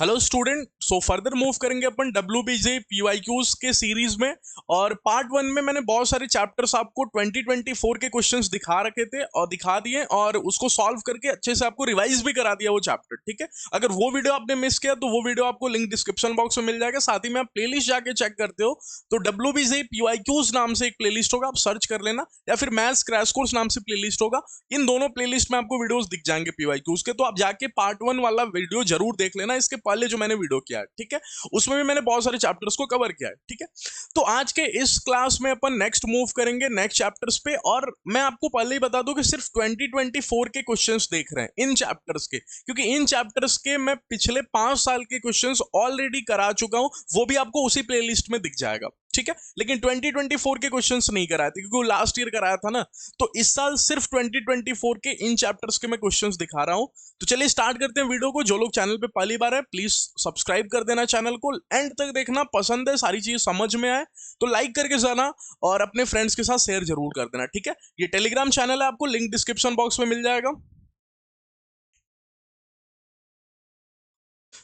Hello student, so further move करेंगे अपन WBJ PYQs के series में। और पार्ट 1 में मैंने बहुत सारे चैप्टर्स आपको 2024 के क्वेश्चंस दिखा रखे थे और दिखा दिए और उसको सॉल्व करके अच्छे से आपको रिवाइज भी करा दिया वो चैप्टर। ठीक है, अगर वो वीडियो आपने मिस किया तो वो वीडियो आपको लिंक डिस्क्रिप्शन बॉक्स में मिल जाएगा। साथ ही में आप प्लेलिस्ट जाके चेक करते हो तो WBJ PYQs नाम से एक प्लेलिस्ट होगा, आप सर्च कर लेना, या फिर मैथ्स क्रैश कोर्स नाम से प्लेलिस्ट होगा। इन दोनों प्लेलिस्ट में आपको वीडियोस दिख जाएंगे PYQs के, तो आप जाके पार्ट 1 वाला वीडियो जरूर देख लेना इसके पहले जो मैंने वीडियो किया है। ठीक है, उसमें भी मैंने बहुत सारे चैप्टर्स को कवर किया है। ठीक है, तो आज के इस क्लास में अपन नेक्स्ट मूव करेंगे नेक्स्ट चैप्टर्स पे। और मैं आपको पहले ही बता दूं कि सिर्फ 2024 के क्वेश्चंस देख रहे हैं इन चैप्टर्स के, क्योंकि इन चैप्टर्स के मैं पिछले 5 साल के क्वेश्चंस ऑलरेडी करा चुका हूं, वो भी आपको उसी प्लेलिस्ट में दिख जाएगा। ठीक है, लेकिन 2024 के क्वेश्चंस नहीं कराए थे क्योंकि वो लास्ट ईयर कराया था ना, तो इस साल सिर्फ 2024 के इन चैप्टर्स के मैं क्वेश्चंस दिखा रहा हूं। तो चलिए स्टार्ट करते हैं वीडियो को। जो लोग चैनल पे पहली बार है प्लीज सब्सक्राइब कर देना चैनल को, एंड तक देखना, पसंद है सारी चीज समझ में आए तो लाइक करके जाना और अपने फ्रेंड्स के साथ शेयर जरूर कर देना। ठीक है, ये टेलीग्राम चैनल है, आपको लिंक डिस्क्रिप्शन बॉक्स में मिल जाएगा,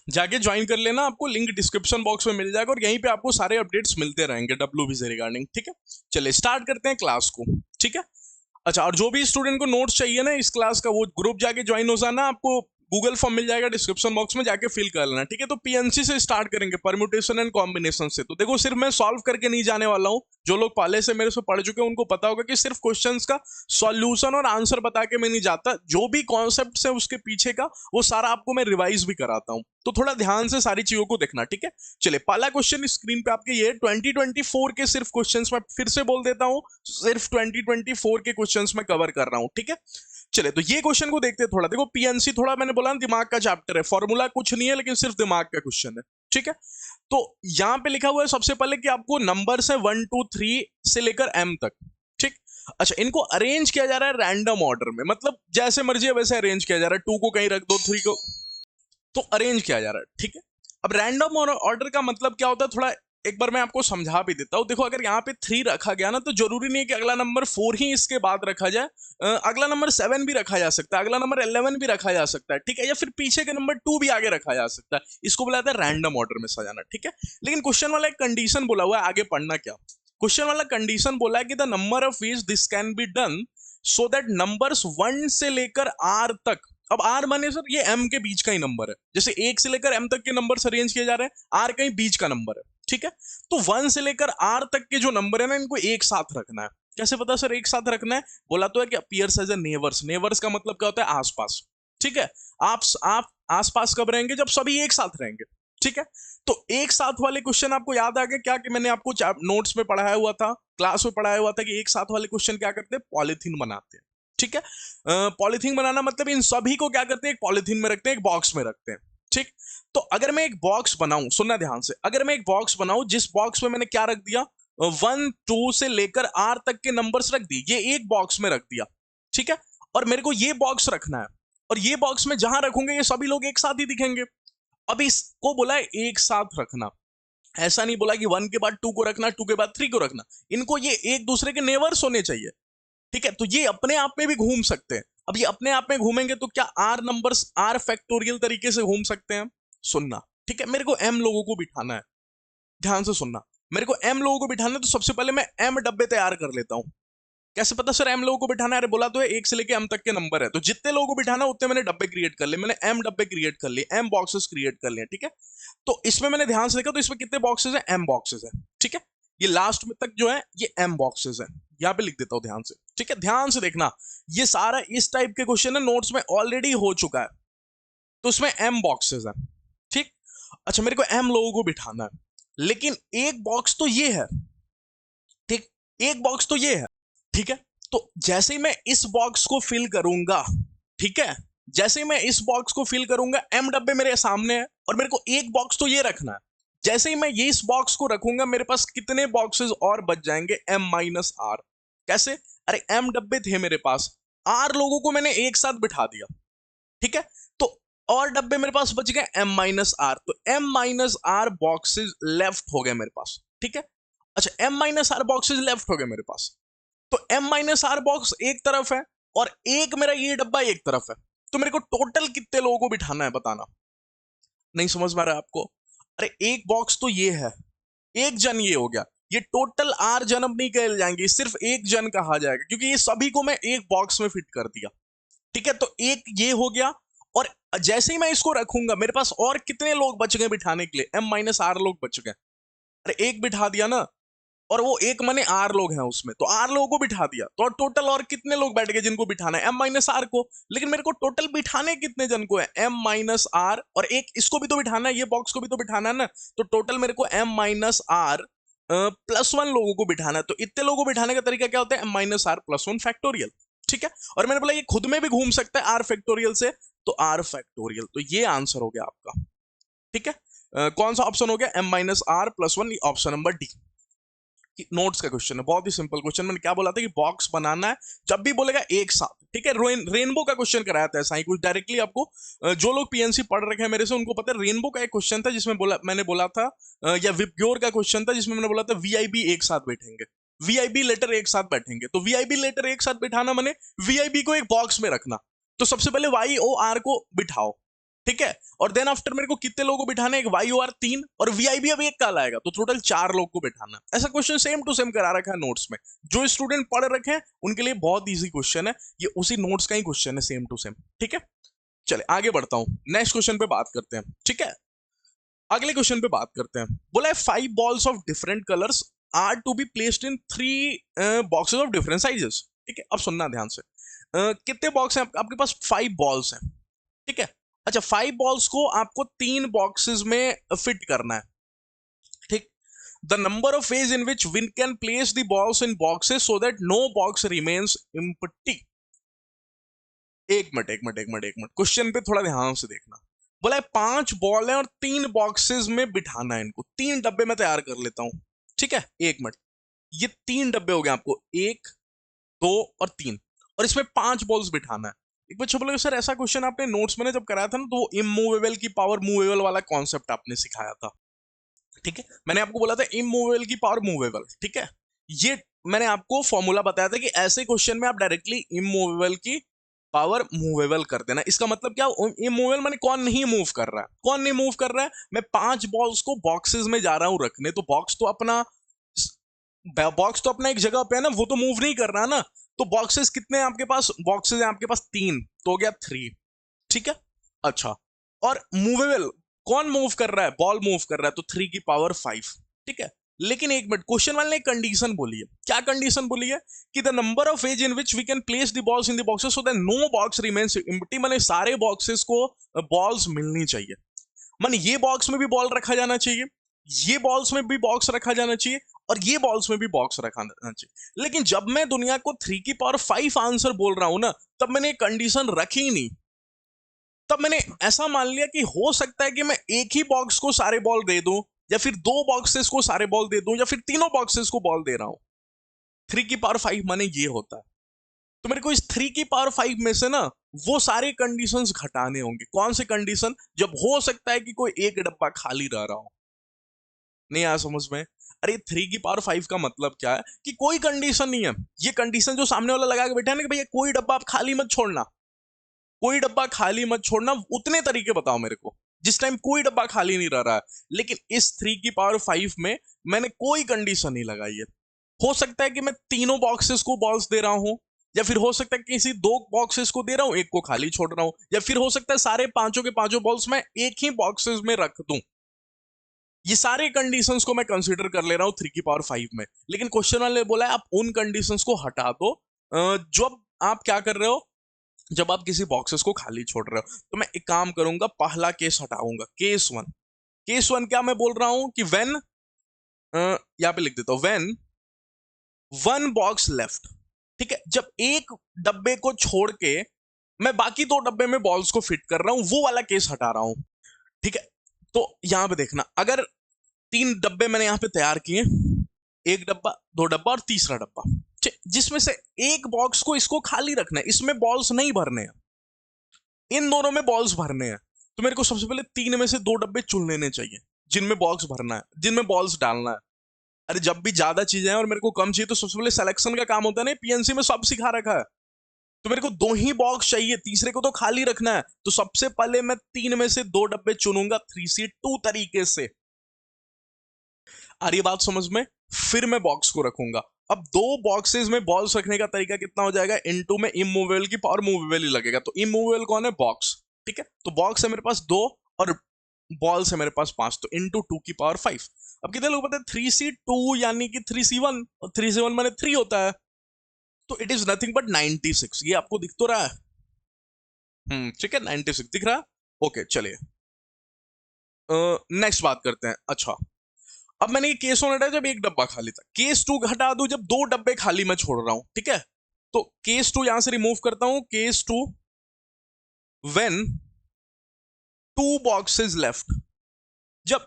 जाके ज्वाइन कर लेना, आपको लिंक डिस्क्रिप्शन बॉक्स में मिल जाएगा और यहीं पे आपको सारे अपडेट्स मिलते रहेंगे WB से रिगार्डिंग। ठीक है, चलिए स्टार्ट करते हैं क्लास को। ठीक है, अच्छा, और जो भी स्टूडेंट को नोट्स चाहिए ना इस क्लास का, वो ग्रुप जाके ज्वाइन हो जाना, आपको गूगल फॉर्म मिल जाएगा डिस्क्रिप्शन बॉक्स में, जाके फिल कर लेना। ठीक है, तो PNC से स्टार्ट करेंगे, परम्यूटेशन एंड कॉम्बिनेशन से। तो देखो सिर्फ मैं सॉल्व करके नहीं जाने वाला हूँ, जो लोग पहले से मेरे से पढ़ चुके हैं उनको पता होगा कि सिर्फ क्वेश्चंस का सॉल्यूशन और आंसर बता के मैं नहीं जाता, जो भी कॉन्सेप्ट है उसके पीछे का वो सारा आपको मैं रिवाइज भी कराता हूँ। तो थोड़ा ध्यान से सारी चीजों को देखना। ठीक है, चलिए पहला क्वेश्चन स्क्रीन पे आपके ये 2024 के सिर्फ क्वेश्चंस मैं फिर से बोल देता हूँ, सिर्फ 2024 के क्वेश्चंस मैं कवर कर रहा हूँ। ठीक है, चले तो ये क्वेश्चन को देखते हैं थोड़ा। देखो PNC थोड़ा मैंने बोला ना दिमाग का चैप्टर है, फॉर्मूला कुछ नहीं है लेकिन सिर्फ दिमाग का क्वेश्चन है। ठीक है, तो यहां पे लिखा हुआ है सबसे पहले कि आपको नंबर्स है 1 2 3 से लेकर M तक। ठीक, अच्छा, इनको अरेंज किया जा रहा है रैंडम ऑर्डर में, मतलब जैसे मर्जी है वैसे अरेंज किया जा रहा है। 2 को कहीं रख दो, 3 को तो अरेंज किया जा रहा है। ठीक है, अब रैंडम ऑर्डर का मतलब क्या होता है थोड़ा एक बार मैं आपको समझा भी देता हूं। देखो अगर यहाँ पे 3 रखा गया ना, तो जरूरी नहीं है कि अगला नंबर 4 ही इसके बाद रखा जाए, अगला नंबर 7 भी रखा जा सकता है, अगला नंबर 11 भी रखा जा सकता है। ठीक है, या फिर पीछे के नंबर 2 भी आगे रखा जा सकता है, इसको बोला जाता है रैंडम ऑर्डर में सजाना। ठीक है, लेकिन क्वेश्चन वाला एक कंडीशन बोला हुआ है, आगे पढ़ना क्या क्वेश्चन वाला कंडीशन बोला है कि the number of ways this can be done so that numbers 1 से लेकर R तक। अब R माने सर ये M के बीच का ही नंबर है, जैसे 1 से लेकर M तक के नंबर अरेंज किए जा रहे हैं, R कहीं बीच का नंबर है। ठीक है, तो 1 से लेकर R तक के जो नंबर है ना, इनको एक साथ रखना है। कैसे पता सर एक साथ रखना है? बोला तो है कि appears as a neighbours. Neighbours का मतलब क्या होता है? आसपास। ठीक है, आप आसपास कब रहेंगे? जब सभी एक साथ रहेंगे। ठीक है, तो एक साथ वाले क्वेश्चन आपको याद आ गया क्या कि मैंने आपको नोट्स में पढ़ाया हुआ था, क्लास में पढ़ाया हुआ था कि एक साथ वाले क्वेश्चन क्या करते हैं? पॉलिथीन बनाते हैं। ठीक है, पॉलिथीन बनाना मतलब इन सभी को क्या करते हैं? एक पॉलिथीन में रखते हैं, एक बॉक्स में रखते हैं। ठीक, तो अगर मैं एक बॉक्स बनाऊं, सुनना ध्यान से, अगर मैं एक बॉक्स बनाऊं जिस बॉक्स में मैंने क्या रख दिया, 1 2 से लेकर R तक के नंबर्स रख दिए, ये एक बॉक्स में रख दिया। ठीक है, और मेरे को ये बॉक्स रखना है, और ये बॉक्स में जहां रखूंगे ये सभी लोग एक साथ ही दिखेंगे। अब इसको बोला है एक साथ रखना, ऐसा नहीं बोला कि 1 के बाद 2 को रखना, 2 के बाद 3 को रखना, इनको ये एक दूसरे के नेबर्स होने चाहिए। ठीक है, तो ये अपने आप में भी घूम सकते हैं। अब ये अपने आप में घूमेंगे तो क्या R नंबर्स R फैक्टोरियल तरीके से घूम सकते हैं? सुनना, ठीक है, मेरे को M लोगों को बिठाना है, ध्यान से सुनना, मेरे को M लोगों को बिठाना है, तो सबसे पहले मैं M डब्बे तैयार कर लेता हूं। कैसे पता सर M लोगों को बिठाना है? अरे बोला तो है 1 से लेके M तक के नंबर है, तो जितने लोगों को बिठाना उतने मैंने डब्बे क्रिएट कर लिए, मैंने M डब्बे क्रिएट कर लिए, M बॉक्सेस क्रिएट कर लिए। ठीक है, तो इसमें मैंने ध्यान से देखा तो इसमें कितने बॉक्सेस हैं? M बॉक्सेस है। ठीक है, ये लास्ट में तक जो है ये M बॉक्सेस है, यहां पे लिख देता हूं ध्यान से। ठीक है, ध्यान से देखना, ये सारा इस टाइप के क्वेश्चन है, नोट्स में ऑलरेडी हो चुका है, तो उसमें M बॉक्सेस है। ठीक, अच्छा, मेरे को M लोगों को बिठाना है, लेकिन एक बॉक्स तो ये है। ठीक, एक बॉक्स तो ये है। ठीक है, तो जैसे ही मैं इस बॉक्स को फिल करूंगा, ठीक है, जैसे ही मैं इस बॉक्स को फिल करूंगा, M डब्बे मेरे सामने है और मेरे को एक बॉक्स तो ये रखना है। जैसे ही मैं ये इस बॉक्स को रखूंगा, मेरे पास कितने बॉक्सेस और बच जाएंगे? M minus R। कैसे? अरे M डब्बे थे मेरे पास, R लोगों को मैंने एक साथ बिठा दिया। ठीक है, तो और डब्बे मेरे पास बच गए M माइनस R, तो M minus R boxes left हो गए मेरे पास। ठीक है, अच्छा, M minus R boxes left हो गए मेरे पास, तो M माइनस R बॉक्स एक तरफ है और एक मेरा ये डब्बा एक तरफ है, तो मेरे को टोटल कितने लोगों को बिठाना है बताना? नहीं समझ में आ रहा है आपको? अरे एक बॉक्स तो ये है, एक जन ये हो गया, ये टोटल आर जन अब नहीं कहे जाएंगे, सिर्फ एक जन कहा जाएगा क्योंकि ये सभी को मैं एक बॉक्स में फिट कर दिया। ठीक है, तो एक ये हो गया, और जैसे ही मैं इसको रखूंगा मेरे पास और कितने लोग बच गए बिठाने के लिए, एम माइनस आर लोग बच गए। अरे एक बिठा दिया ना, और वो एक मने आर लोग हैं उसमें, तो आर लोगों को बिठा दिया, तो टोटल और कितने लोग बैठ गए जिनको बिठाना है, एम माइनस आर को। लेकिन मेरे को टोटल बिठाने कितने जन को है, एम माइनस आर, और एक इसको भी तो बिठाना है, ये बॉक्स को भी तो बिठाना है ना, तो टोटल मेरे को M minus R plus one लोगों को बिठाना है। तो इतने लोगों को बिठाने का तरीका क्या होता है, M minus R plus one factorial. ठीक है, और मैंने बोला ये खुद में भी घूम सकता है आर फैक्टोरियल से, तो आर फैक्टोरियल, तो ये आंसर हो गया आपका। ठीक है, कौन सा ऑप्शन हो गया, M minus R plus one, option number D. Notes का क्वेश्चन है, बहुत ही सिंपल क्वेश्चन। मैंने क्या बोला था कि बॉक्स बनाना है, जब भी बोलेगा एक साथ। ठीक है, रेनबो का क्वेश्चन कराया था ऐसा ही कुछ डायरेक्टली आपको। जो लोग पीएनसी पढ़ रखे हैं मेरे से उनको पता है, रेनबो का एक क्वेश्चन था जिसमें मैंने बोला था, या विपग्योर का क्वेश्चन था जिसमें मैंने बोला था वीआईबी एक साथ बैठेंगे, वीआईबी लेटर एक साथ बैठेंगे। तो वीआईबी लेटर एक साथ बिठाना मैंने वीआईबी को एक बॉक्स में रखना, तो सबसे पहले वाई ओ आर को बिठाओ। ठीक है, और देन आफ्टर मेरे को कितने लोगों को बिठाना है, एक वाई ओ आर 3, और वीआईबी अब एक काल आएगा, तो टोटल 4 लोग को बिठाना। ऐसा क्वेश्चन सेम टू सेम करा रखा है नोट्स में, जो स्टूडेंट पढ़ रखे हैं उनके लिए बहुत इजी क्वेश्चन है, ये उसी नोट्स का ही क्वेश्चन है, सेम टू सेम। ठीक है, चले आगे बढ़ता हूं, नेक्स्ट क्वेश्चन पे बात करते हैं। ठीक है, अगले क्वेश्चन पे बात करते हैं। बोला है 5 balls of different colours are to be placed in 3 boxes of different sizes. ठीक है, अब सुनना ध्यान से, कितने बॉक्स हैं आपके पास, 5 बॉल्स हैं। ठीक है, अच्छा 5 बॉल्स को आपको 3 बॉक्सेस में फिट करना है। ठीक, the number of ways in which win can place the balls in boxes so that no box remains empty. एक मिनट क्वेश्चन पे थोड़ा ध्यान से देखना। बोला है 5 बॉल है और 3 बॉक्सेस में बिठाना है इनको, 3 डब्बे में तैयार कर लेता हूं। ठीक है, एक मिनट, ये 3 डब्बे हो गए आपको, 1 2 और 3, और इसमें 5 बॉल्स बिठाना है। एक बच्चा बोलेगा सर ऐसा क्वेश्चन आपने नोट्स में जब कराया था ना, तो वो इमूवेबल की पावर मूवेबल वाला कॉन्सेप्ट आपने सिखाया था। ठीक है, मैंने आपको बोला था इमूवेबल की पावर मूवेबल। ठीक है, ये मैंने आपको फॉर्मूला बताया था कि ऐसे क्वेश्चन में आप डायरेक्टली इमूवेबल की पावर मूवेबल कर देना। इसका मतलब क्या, इमूवेबल माने कौन नहीं मूव कर रहा है, कौन नहीं मूव कर रहा है, मैं 5 बॉल्स को बॉक्सेस में जा रहा हूं रखने, तो बॉक्स तो अपना एक जगह पे है ना, वो तो मूव नहीं कर रहा ना। तो बॉक्सेस कितने हैं आपके पास, बॉक्सेस हैं आपके पास 3, तो हो गया 3। ठीक है, अच्छा, और मूवेबल कौन मूव कर रहा है, बॉल मूव कर रहा है, तो 3 की पावर 5। ठीक है, लेकिन एक मिनट, क्वेश्चन वाले ने कंडीशन बोली है, क्या कंडीशन बोली है कि the number of ways in which we can place the balls in the boxes so that no box remains empty, माने सारे बॉक्सेस को बॉल्स मिलनी चाहिए। माने ये बॉक्स में भी बॉल रखा जाना चाहिए, ये बॉल्स में भी बॉक्स रखा जाना चाहिए, और ये बॉल्स में भी बॉक्स रखा जाना चाहिए। लेकिन जब मैं दुनिया को 3 की पावर 5 आंसर बोल रहा हूं ना, तब मैंने कंडीशन रखी ही नहीं। तब मैंने ऐसा मान लिया कि हो सकता है कि मैं एक ही बॉक्स को सारे बॉल दे दूं, या फिर 2 बॉक्सेस को सारे बॉल दे दूं, या फिर तीनों बॉक्सेस को बॉल दे रहा हूं। 3 की पावर 5 माने ये होता है। तो मेरे को इस 3 की पावर 5 में से ना वो सारे कंडीशंस घटाने होंगे। कौन से कंडीशन, जब हो सकता है कि कोई एक डब्बा खाली रह रहा हो। नहीं आया समझ में? अरे 3 की पावर 5 का मतलब क्या है कि कोई कंडीशन नहीं है, ये कंडीशन जो सामने वाला लगा के बैठा है ना कि भैया कोई डब्बा आप खाली मत छोड़ना, कोई डब्बा खाली मत छोड़ना, उतने तरीके बताओ मेरे को जिस टाइम कोई डब्बा खाली नहीं रह रहा है। लेकिन इस 3 की पावर 5 में मैंने कोई कंडीशन नहीं लगाई है। हो सकता है कि मैं तीनों बॉक्सेस को बॉल्स दे रहा हूं, या फिर हो सकता है किसी 2 बॉक्सेस को दे रहा हूं, एक को खाली छोड़ रहा हूं, या फिर हो सकता है सारे पांचों के पांचों बॉल्स मैं एक ही बॉक्सेस में रख दूं। ये सारे कंडीशंस को मैं कंसीडर कर ले रहा हूं 3 की पावर 5 में। लेकिन क्वेश्चन वाले ने बोला है आप उन कंडीशंस को हटा दो जब आप क्या कर रहे हो, जब आप किसी बॉक्सेस को खाली छोड़ रहे हो। तो मैं एक काम करूंगा, पहला केस हटाऊंगा, केस 1। केस 1 क्या मैं बोल रहा हूं कि व्हेन, यहां पे लिख देता हूं, व्हेन 1 बॉक्स लेफ्ट। ठीक है, जब एक डब्बे को छोड़ के मैं बाकी 2 डब्बे में बॉल्स को फिट कर रहा हूं, वो वाला केस हटा रहा हूं। ठीक है, तो यहां पे देखना, अगर 3 डब्बे मैंने यहां पे तैयार किए, एक डब्बा, 2 डब्बा और तीसरा डब्बा, जिसमें से एक बॉक्स को इसको खाली रखना है, इसमें बॉल्स नहीं भरने हैं, इन दोनों में बॉल्स भरने हैं। तो मेरे को सबसे पहले 3 में से 2 डब्बे चुन लेने चाहिए जिनमें बॉक्स भरना है, जिनमें बॉल्स डालना है। अरे जब भी ज्यादा चीजें हैं और मेरे को कम चाहिए, तो सबसे पहले सिलेक्शन का काम होता है ना, पीएनसी में सब सिखा रखा है। तो मेरे को 2 ही बॉक्स चाहिए, तीसरे को तो खाली रखना है। तो सबसे पहले मैं 3 में से 2 डब्बे चुनूंगा 3C2 तरीके से। आ रही है बात समझ में? फिर मैं बॉक्स को रखूंगा। अब 2 बॉक्सेस में बॉल्स रखने का तरीका कितना हो जाएगा, इनटू में इमूवेबल की पावर मूवेबल ही लगेगा। तो इमूवेबल कौन है, बॉक्स। ठीक है, तो बॉक्स है मेरे पास 2 और बॉल्स है मेरे पास 5, तो इनटू 2 की पावर 5। अब कितने लोग पता है, 3C2 यानी कि 3C1, और 3C1 माने 3 होता है, तो इट इज नथिंग बट 96। ये आपको दिख तो रहा है? ठीक है, 96 दिख रहा है। ओके चलिए नेक्स्ट बात करते हैं। अच्छा, अब मैंने ये केस वन हटाया जब एक डब्बा खाली था, केस टू हटा दूं जब 2 डब्बे खाली मैं छोड़ रहा हूं। ठीक है, तो केस टू यहां से रिमूव करता हूं, case two when 2 boxes left, जब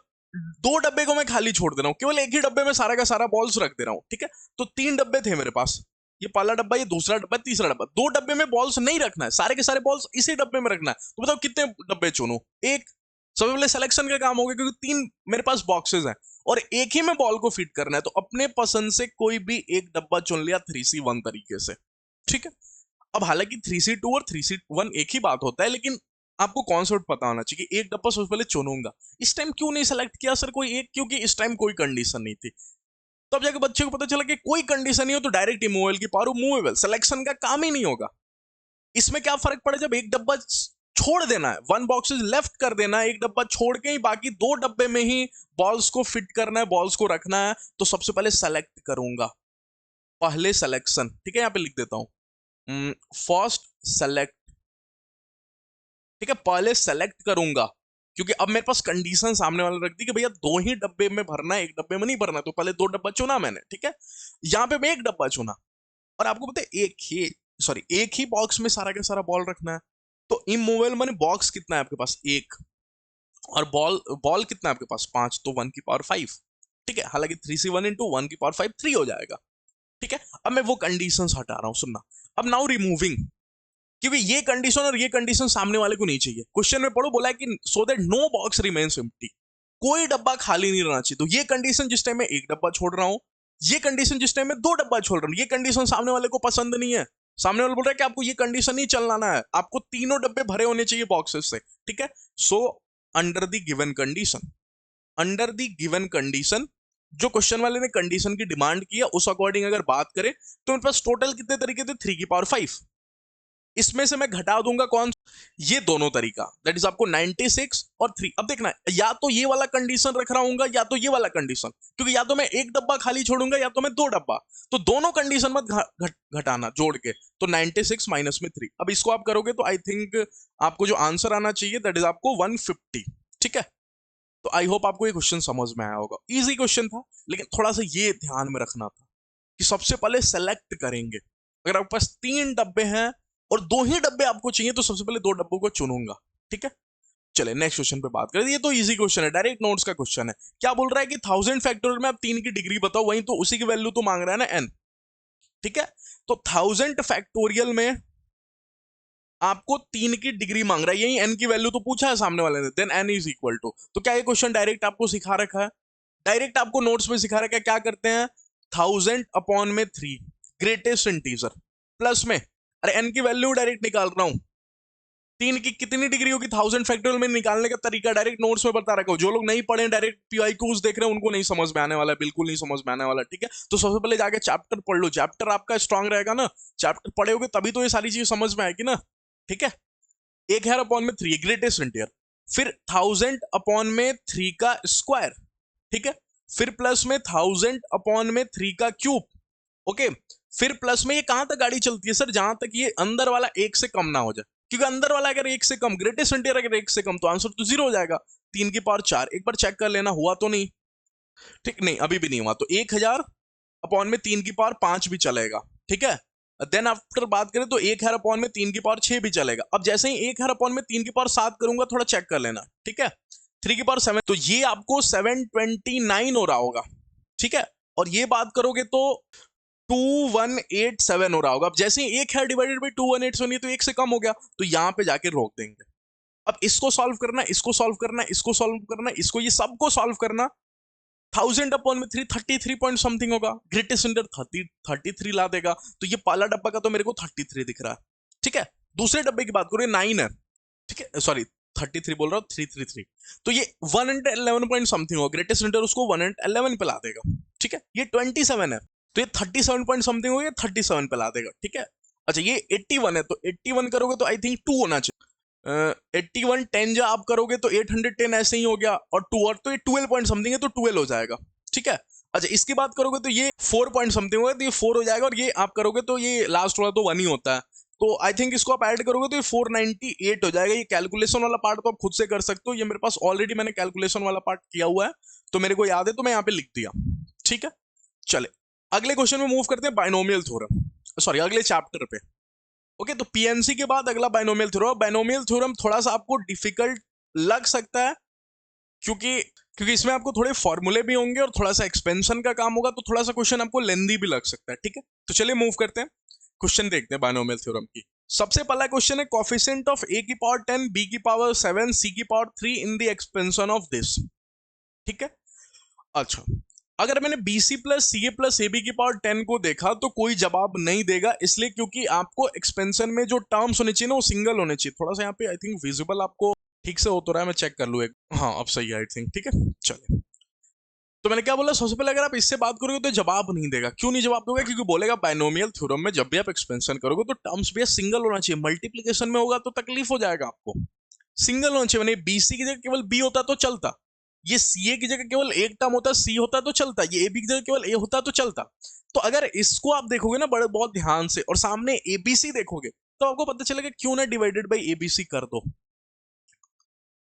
2 डब्बे को मैं खाली छोड़ दे रहा हूं, केवल एक ही डब्बे में सारा का सारा बॉल्स रख दे रहा हूं। ठीक है, तो 3 डब्बे थे मेरे पास, ये पहला डब्बा, ये दूसरा डब्बा, तीसरा डब्बा। 2 डब्बे में बॉल्स नहीं रखना है, सारे के सारे बॉल्स इसी डब्बे में रखना है। तो बताओ कितने डब्बे चुनूं? एक। सबसे पहले सिलेक्शन का काम हो गया, क्योंकि 3 मेरे पास बॉक्सेस हैं और एक ही में बॉल को फिट करना है, तो अपने पसंद से कोई भी एक डब्बा चुन लिया 3C1 तरीके से। ठीक है, अब हालांकि 3C2 और 3C1 एक ही बात होता है, लेकिन आपको कॉन्सेप्ट पता होना चाहिए कि एक डब्बा सबसे पहले चुनूंगा। इस टाइम क्यों नहीं सेलेक्ट किया सर कोई एक, क्योंकि इस टाइम कोई कंडीशन नहीं थी। तब जाके बच्चे को पता चला कि कोई कंडीशन नहीं हो तो डायरेक्ट इमूवेबल की पावर मूवेबल, सिलेक्शन का काम ही नहीं होगा। इसमें क्या फर्क पड़े, जब एक डब्बा छोड़ देना है, 1 बॉक्स लेफ्ट कर देना है, एक डब्बा छोड़ के ही बाकी 2 डब्बे में ही बॉल्स को फिट करना है, बॉल्स को रखना है, तो सबसे पहले सेलेक्ट करूंगा, पहले सिलेक्शन। ठीक है, यहां पे लिख देता हूं फर्स्ट सेलेक्ट। ठीक है, पहले सेलेक्ट करूंगा, क्योंकि अब मेरे पास कंडीशन सामने वाले रख दी कि भैया 2 ही डब्बे में भरना है, एक डब्बे में नहीं भरना, तो पहले 2 डब्बा चुना मैंने। ठीक है, यहां पे मैं एक डब्बा चुना, और आपको पता है एक ही बॉक्स में सारा का सारा बॉल रखना है। तो इमूवेबल माने बॉक्स कितना है आपके पास, 1, और बॉल बॉल कितना है आपके पास, 5, तो 1 की पावर 5। ठीक है, हालांकि 3C1 इंटू 1 की पावर 5 3 हो जाएगा। ठीक है, अब मैं वो कंडीशन हटा रहा हूं, सुनना। अब नाउ रिमूविंग, क्योंकि ये कंडीशन और ये कंडीशन सामने वाले को नहीं चाहिए। क्वेश्चन में पढ़ो, बोला है कि so that no box remains empty, कोई डब्बा खाली नहीं रहना चाहिए। तो ये कंडीशन जिस टाइम में एक डब्बा छोड़ रहा हूं, ये कंडीशन जिस टाइम में 2 डब्बा छोड़ रहा हूं, ये कंडीशन सामने वाले को पसंद नहीं है। सामने वाला बोल रहा है कि आपको ये कंडीशन नहीं चलाना है, आपको तीनों डब्बे भरे होने चाहिए बॉक्सेस से। ठीक है, so under the given condition, under the given condition, जो क्वेश्चन वाले ने कंडीशन की डिमांड की है उस अकॉर्डिंग अगर बात करें, तो मेरे पास टोटल कितने तरीके थे, 3 की पावर 5। इसमें से मैं घटा दूंगा कौन, ये दोनों तरीका, दैट इज आपको 96 और 3। अब देखना, या तो ये वाला कंडीशन रख रहा हूंगा या तो ये वाला कंडीशन, क्योंकि या तो मैं एक डब्बा खाली छोड़ूंगा या तो मैं 2 डब्बा, तो दोनों कंडीशन मत घटाना जोड़ के। तो 96 माइनस में 3, अब इसको आप करोगे तो आई थिंक आपको जो आंसर आना चाहिए दैट इज आपको 150। ठीक है, तो आई होप आपको ये क्वेश्चन समझ में आया होगा। इजी क्वेश्चन था, लेकिन थोड़ा सा ये ध्यान में रखना था कि सबसे पहले सेलेक्ट करेंगे। अगर आपके पास 3 डब्बे हैं और 2 ही डब्बे आपको चाहिए, तो सबसे पहले 2 डब्बों को चुनूंगा। ठीक है, चले नेक्स्ट क्वेश्चन पे बात करें। ये तो इजी क्वेश्चन है, डायरेक्ट नोट्स का क्वेश्चन है। क्या बोल रहा है कि 1000 फैक्टोरियल में आप 3 की डिग्री बताओ, वहीं तो उसी की वैल्यू तो मांग रहा है ना n। ठीक है, तो 1000 फैक्टोरियल में आपको 3 की डिग्री मांग रहा है, यही n की वैल्यू तो पूछा है सामने वाले ने, then n is equal to. तो क्या ये क्वेश्चन डायरेक्ट आपको सिखा रखा है, डायरेक्ट आपको नोट्स में सिखा रखा है। क्या करते हैं, 1000 अपॉन में 3 ग्रेटेस्ट इंटीजर प्लस में, अरे n की वैल्यू डायरेक्ट निकाल रहा हूं, 3 की कितनी डिग्री होगी 1000 फैक्टोरियल में, निकालने का तरीका डायरेक्ट नोट्स में बता रखा हूं। जो लोग नहीं पढ़े डायरेक्ट पीआईक्यूज देख रहे हैं, उनको नहीं समझ में आने वाला, बिल्कुल नहीं समझ में आने वाला। ठीक है, तो सबसे पहले जाके चैप्टर पढ़ लो, चैप्टर आपका स्ट्रांग रहेगा ना, चैप्टर पढ़े तभी तो ये सारी चीज समझ में आएगी ना। ठीक है, 1000 अपॉन में 3 ग्रेटेस्ट इंटीजर, फिर 1000 अपॉन में 3 का स्क्वायर। ठीक है, फिर प्लस में 1000 अपॉन में 3 का क्यूब। ओके, फिर प्लस में ये कहां तक गाड़ी चलती है सर, जहां तक ये अंदर वाला 1 से कम ना हो जाए, क्योंकि अंदर वाला अगर 1 से कम, ग्रेटेस्ट इंटीजर अगर 1 से कम, तो आंसर तो 0 हो जाएगा। 3 की पावर 4, एक बार चेक कर लेना हुआ तो नहीं। ठीक, नहीं अभी भी नहीं हुआ, तो 1000 अपॉन में 3 की पावर 5 भी चलेगा। ठीक है, देन आफ्टर बात करें तो 1000 अपॉन में 3 की पावर 6 भी चलेगा। अब जैसे ही 1000 अपॉन में 3 की पावर 7 करूंगा, थोड़ा चेक कर लेना। ठीक है, 3 की पावर 7, तो ये आपको 729 हो रहा होगा। ठीक है, और ये बात करोगे तो 2187 हो रहा होगा। अब जैसे ही 1000 डिवाइडेड बाई 2187, तो 1 से कम हो गया, तो यहां पे जाके रोक देंगे। अब इसको सॉल्व करना, इसको सॉल्व करना, इसको सॉल्व करना, इसको, ये सबको सॉल्व करना। 1000 अपॉन में 3 33 पॉइंट समथिंग होगा, ग्रेटेस्ट इंटीजर 33 ला देगा। तो ये पहला डब्बा का तो मेरे को 33 दिख रहा है। ठीक है। दूसरे डब्बे की बात करो, 9 है, ठीक है, सॉरी 33 बोल रहा हूँ, 333, तो ये 111 पॉइंट समथिंग होगा, ग्रेटेस्ट इंटर उसको 111 पे ला देगा, ठीक है। ये 27 है तो ये 37 पॉइंट समथिंग होगा, 37 पे ला देगा, ठीक है। अच्छा ये 81 है तो 81 करोगे तो आई थिंक 2 होना चाहिए, 81 10 जो आप करोगे तो 810 ऐसे ही हो गया, और 2 और तो ये 12 पॉइंट समथिंग है तो 12 हो जाएगा, ठीक है। अच्छा इसकी बात करोगे तो ये 4 पॉइंट समथिंग होगा तो ये 4 हो जाएगा, और ये आप करोगे तो ये लास्ट वाला तो 1 ही होता है, तो आई थिंक इसको आप ऐड करोगे तो ये 498 हो जाएगा। ये कैलकुलेशन वाला पार्ट तो आप खुद से कर सकते हो, ये मेरे पास ऑलरेडी मैंने कैलकुलेशन वाला पार्ट किया हुआ है तो मेरे को याद है तो मैं यहाँ पे लिख दिया, ठीक है। चले अगले क्वेश्चन में मूव करते हैं, बाइनोमियल थ्योरम, सॉरी अगले चैप्टर पे। ओके तो पीएनसी के बाद अगला बाइनोमियल थ्योरम। बाइनोमियल थ्योरम थोड़ा सा आपको डिफिकल्ट लग सकता है क्योंकि क्योंकि इसमें आपको थोड़े फॉर्मूले भी होंगे और थोड़ा सा एक्सपेंशन का काम होगा, तो थोड़ा सा क्वेश्चन आपको लेंदी भी लग सकता है, ठीक है। तो चलिए मूव करते हैं, क्वेश्चन देखते हैं बाइनोमियल थ्योरम की। सबसे पहला क्वेश्चन है कोफिशिएंट ऑफ a की पावर 10 b की पावर 7 c की power 3 in the expansion of this, ठीक है। अच्छा अगर मैंने bc plus C A plus A B की पावर 10 को देखा तो कोई जवाब नहीं देगा, इसलिए क्योंकि आपको एक्सपेंशन में जो टर्म्स होने चाहिए ना वो सिंगल होने चाहिए। थोड़ा सा यहाँ पे आई थिंक विजिबल आपको ठीक से हो तो रहा है, मैं चेक कर लूँ एक, हाँ अब सही है आई थिंक, ठीक है। चलिए तो मैंने क्या बोला, सबसे पहले अगर आप इससे बात करोगे तो जवाब नहीं देगा। क्यों नहीं जवाब दोगे, क्योंकि बोलेगा बाइनोमियल थ्योरम में जब भी आप एक्सपेंशन करोगे तो टर्म्स भी सिंगल होना चाहिए, मल्टीप्लीकेशन में होगा तो तकलीफ हो जाएगा आपको, सिंगल होना चाहिए। बीसी की जगह केवल बी होता तो चलता, ये सीए की जगह केवल एक टर्म होता सी होता तो चलता, ये ए बी की जगह केवल ए होता तो चलता। तो अगर इसको आप देखोगे ना बड़े बहुत ध्यान से और सामने एबीसी देखोगे तो आपको पता चलेगा क्यों ना डिवाइडेड बाई एबीसी कर दो।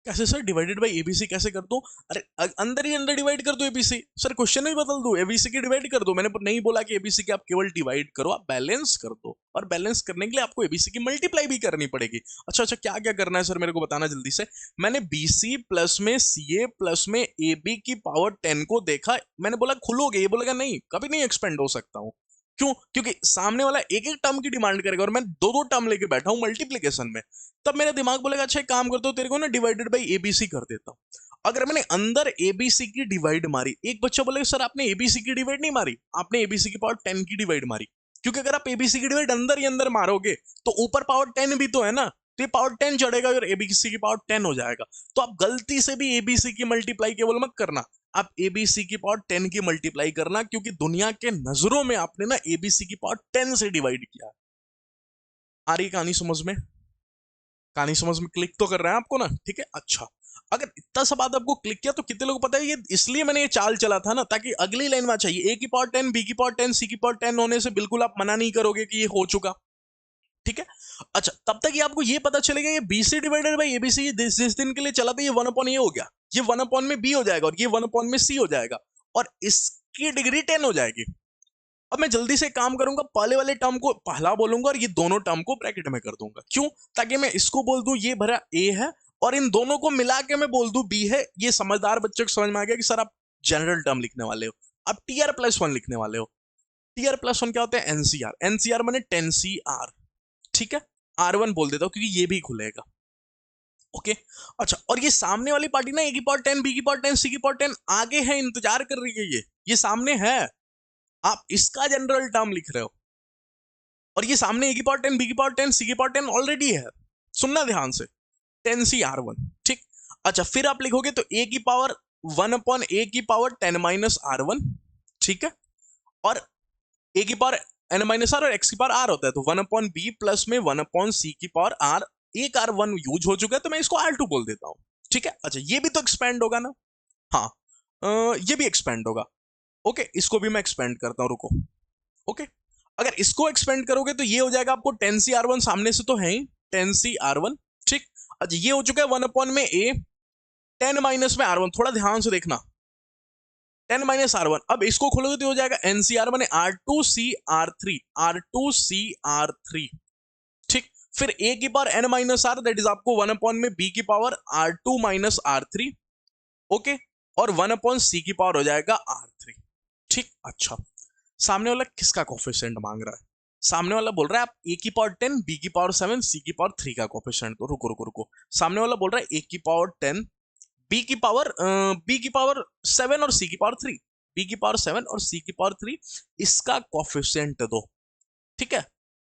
कैसे सर डिवाइडेड बाई एबीसी कैसे कर दो, अरे अंदर ही अंदर डिवाइड कर दो एबीसी, सर क्वेश्चन ही बदल दो, एबीसी की डिवाइड कर दो। मैंने नहीं बोला कि एबीसी की आप केवल डिवाइड करो, आप बैलेंस कर दो, और बैलेंस करने के लिए आपको एबीसी की मल्टीप्लाई भी करनी पड़ेगी। अच्छा अच्छा क्या क्या करना है सर मेरे को बताना जल्दी से। मैंने बीसी प्लस में सीए प्लस में एबी की पावर 10 को देखा, मैंने बोला खुलोगे, ये बोलेगा नहीं कभी नहीं एक्सपेंड हो सकता हूँ। क्यों, क्योंकि सामने वाला एक एक टर्म की डिमांड करेगा और मैं दो दो टर्म लेके बैठा हूं मल्टीप्लीकेशन में, तब मेरा दिमाग बोलेगा अच्छा एक काम करता हूं तेरे को ना डिवाइडेड बाई एबीसी कर देता हूं। अगर मैंने अंदर एबीसी की डिवाइड मारी, एक बच्चा बोलेगा सर आपने एबीसी की डिवाइड नहीं मारी, आपने एबीसी की पावर 10 की डिवाइड मारी। क्योंकि अगर आप एबीसी की डिवाइड अंदर ही अंदर मारोगे तो ऊपर पावर 10 भी तो है ना, तो ये पावर 10 चढ़ेगा और एबीसी की पावर 10 हो जाएगा। तो आप गलती से भी एबीसी की मल्टीप्लाई केवल मत करना, आप एबीसी की पावर 10 की मल्टीप्लाई करना, क्योंकि दुनिया के नजरों में आपने ना एबीसी की पावर 10 से डिवाइड किया। आ रही कहानी समझ में, कहानी समझ में क्लिक तो कर रहे हैं आपको ना, ठीक है। अच्छा अगर इतना सा बात आपको क्लिक किया तो कितने लोग पता है ये इसलिए मैंने ये चाल चला था ना, ताकि अगली लाइन में चाहिए ए की पावर 10 बी की पावर 10 सी की पावर 10 होने से बिल्कुल आप मना नहीं करोगे कि ये हो चुका, ठीक है। अच्छा तब तक ये आपको ये पता चलेगा ये बीसी डिवाइडेड बाई एबीसी जिस दिन के लिए चला था ये 1 अपॉन ए हो गया, ये 1 अपॉन में बी हो जाएगा और ये 1 अपॉन में सी हो जाएगा, और इसकी डिग्री 10 हो जाएगी। अब मैं जल्दी से काम करूंगा, पहले वाले टर्म को पहला बोलूंगा और ये दोनों टर्म को ब्रैकेट में कर दूंगा। क्यों, ताकि मैं इसको बोल दूं ये भरा ए है और इन दोनों को मिला के मैं बोल दूं बी है। ये समझदार बच्चे को समझ में आ गया कि सर आप जनरल टर्म लिखने वाले हो, आप टीआर प्लस 1 लिखने वाले हो। टीआर प्लस 1 क्या होता है, एनसीआर, एनसीआर माने 10CR, ठीक है। R1 बोल देता हूं क्योंकि ये भी खुलेगा, ओके। अच्छा और ये सामने वाली पार्टी ना ए की पावर 10 बी की पावर 10 सी की पावर 10 आगे है, इंतजार कर रही है, ये सामने है, आप इसका जनरल टर्म लिख रहे हो, और ये सामने ए की पावर 10 बी की पावर 10 सी की पावर 10 ऑलरेडी है। सुनना ध्यान से, 10CR1, ठीक। अच्छा फिर आप लिखोगे तो ए की पावर 1 अपॉन ए की पावर 10 माइनस R1, ठीक है। और ए की पावर n माइनस आर और एक्स की पावर आर होता है, तो 1 अपॉन बी प्लस में 1 अपॉन सी की पावर आर, एक R1 यूज हो चुका है तो मैं इसको R2 बोल देता हूं, ठीक है। अच्छा ये भी तो एक्सपेंड होगा ना, हाँ ये भी एक्सपेंड होगा, ओके। इसको भी मैं एक्सपेंड करता हूं, रुको, ओके। अगर इसको एक्सपेंड करोगे तो ये हो जाएगा आपको 10CR1, सामने से तो है ही 10CR1, ठीक। अच्छा ये हो चुका है 1 अपॉन में ए, 10 माइनस में R1, थोड़ा ध्यान से देखना, 10 माइनस R1। अब इसको खोलोगे तो हो जाएगा NCR माने R2CR3, R2CR3, ठीक। फिर a की power n minus R, that is आपको 1 अपॉन में b की power R2 minus R3, okay. और 1 अपॉन c की पावर हो जाएगा R3, ठीक। अच्छा सामने वाला किसका कोफिशिएंट मांग रहा है, सामने वाला बोल रहा है आप a की पावर 10 b की पावर 7 c की पावर 3 का कोफिशिएंट, तो रुको रुको रुको, सामने वाला बोल रहा है a की पावर 10 बी की पावर 7 और सी की पावर 3, बी की पावर 7 और सी की पावर 3, इसका कोफिशिएंट दो, ठीक है।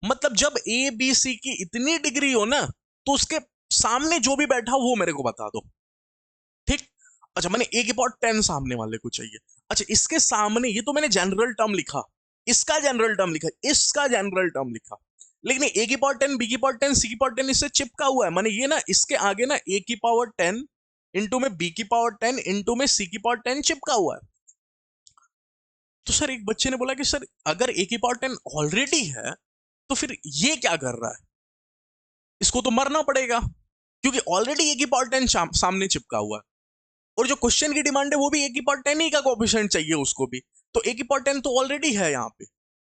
मतलब जब ए बी सी की इतनी डिग्री हो ना, तो उसके सामने जो भी बैठा वो मेरे को बता दो, ठीक। अच्छा, मैंने ए की पावर 10 सामने वाले को चाहिए। अच्छा, इसके सामने, ये तो मैंने जनरल टर्म लिखा, इसका जनरल टर्म लिखा, इसका जनरल टर्म लिखा, लेकिन ए की पावर 10, बी की पावर 10, सी की पावर 10 इससे चिपका हुआ है। मैंने ये ना इसके आगे ना ए की पावर 10 इंटू में बी की पावर 10 इंटू में सी की पावर 10 चिपका हुआ है। तो सर एक बच्चे ने बोला कि सर अगर ए की पावर 10 ऑलरेडी है तो फिर ये क्या कर रहा है, इसको तो मरना पड़ेगा, क्योंकि ऑलरेडी ए की पावर 10 सामने चिपका हुआ है, और जो क्वेश्चन की डिमांड है वो भी ए की पावर 10 ही का कोएफिशिएंट चाहिए उसको भी, तो ए की पावर 10 तो ऑलरेडी है यहाँ पे,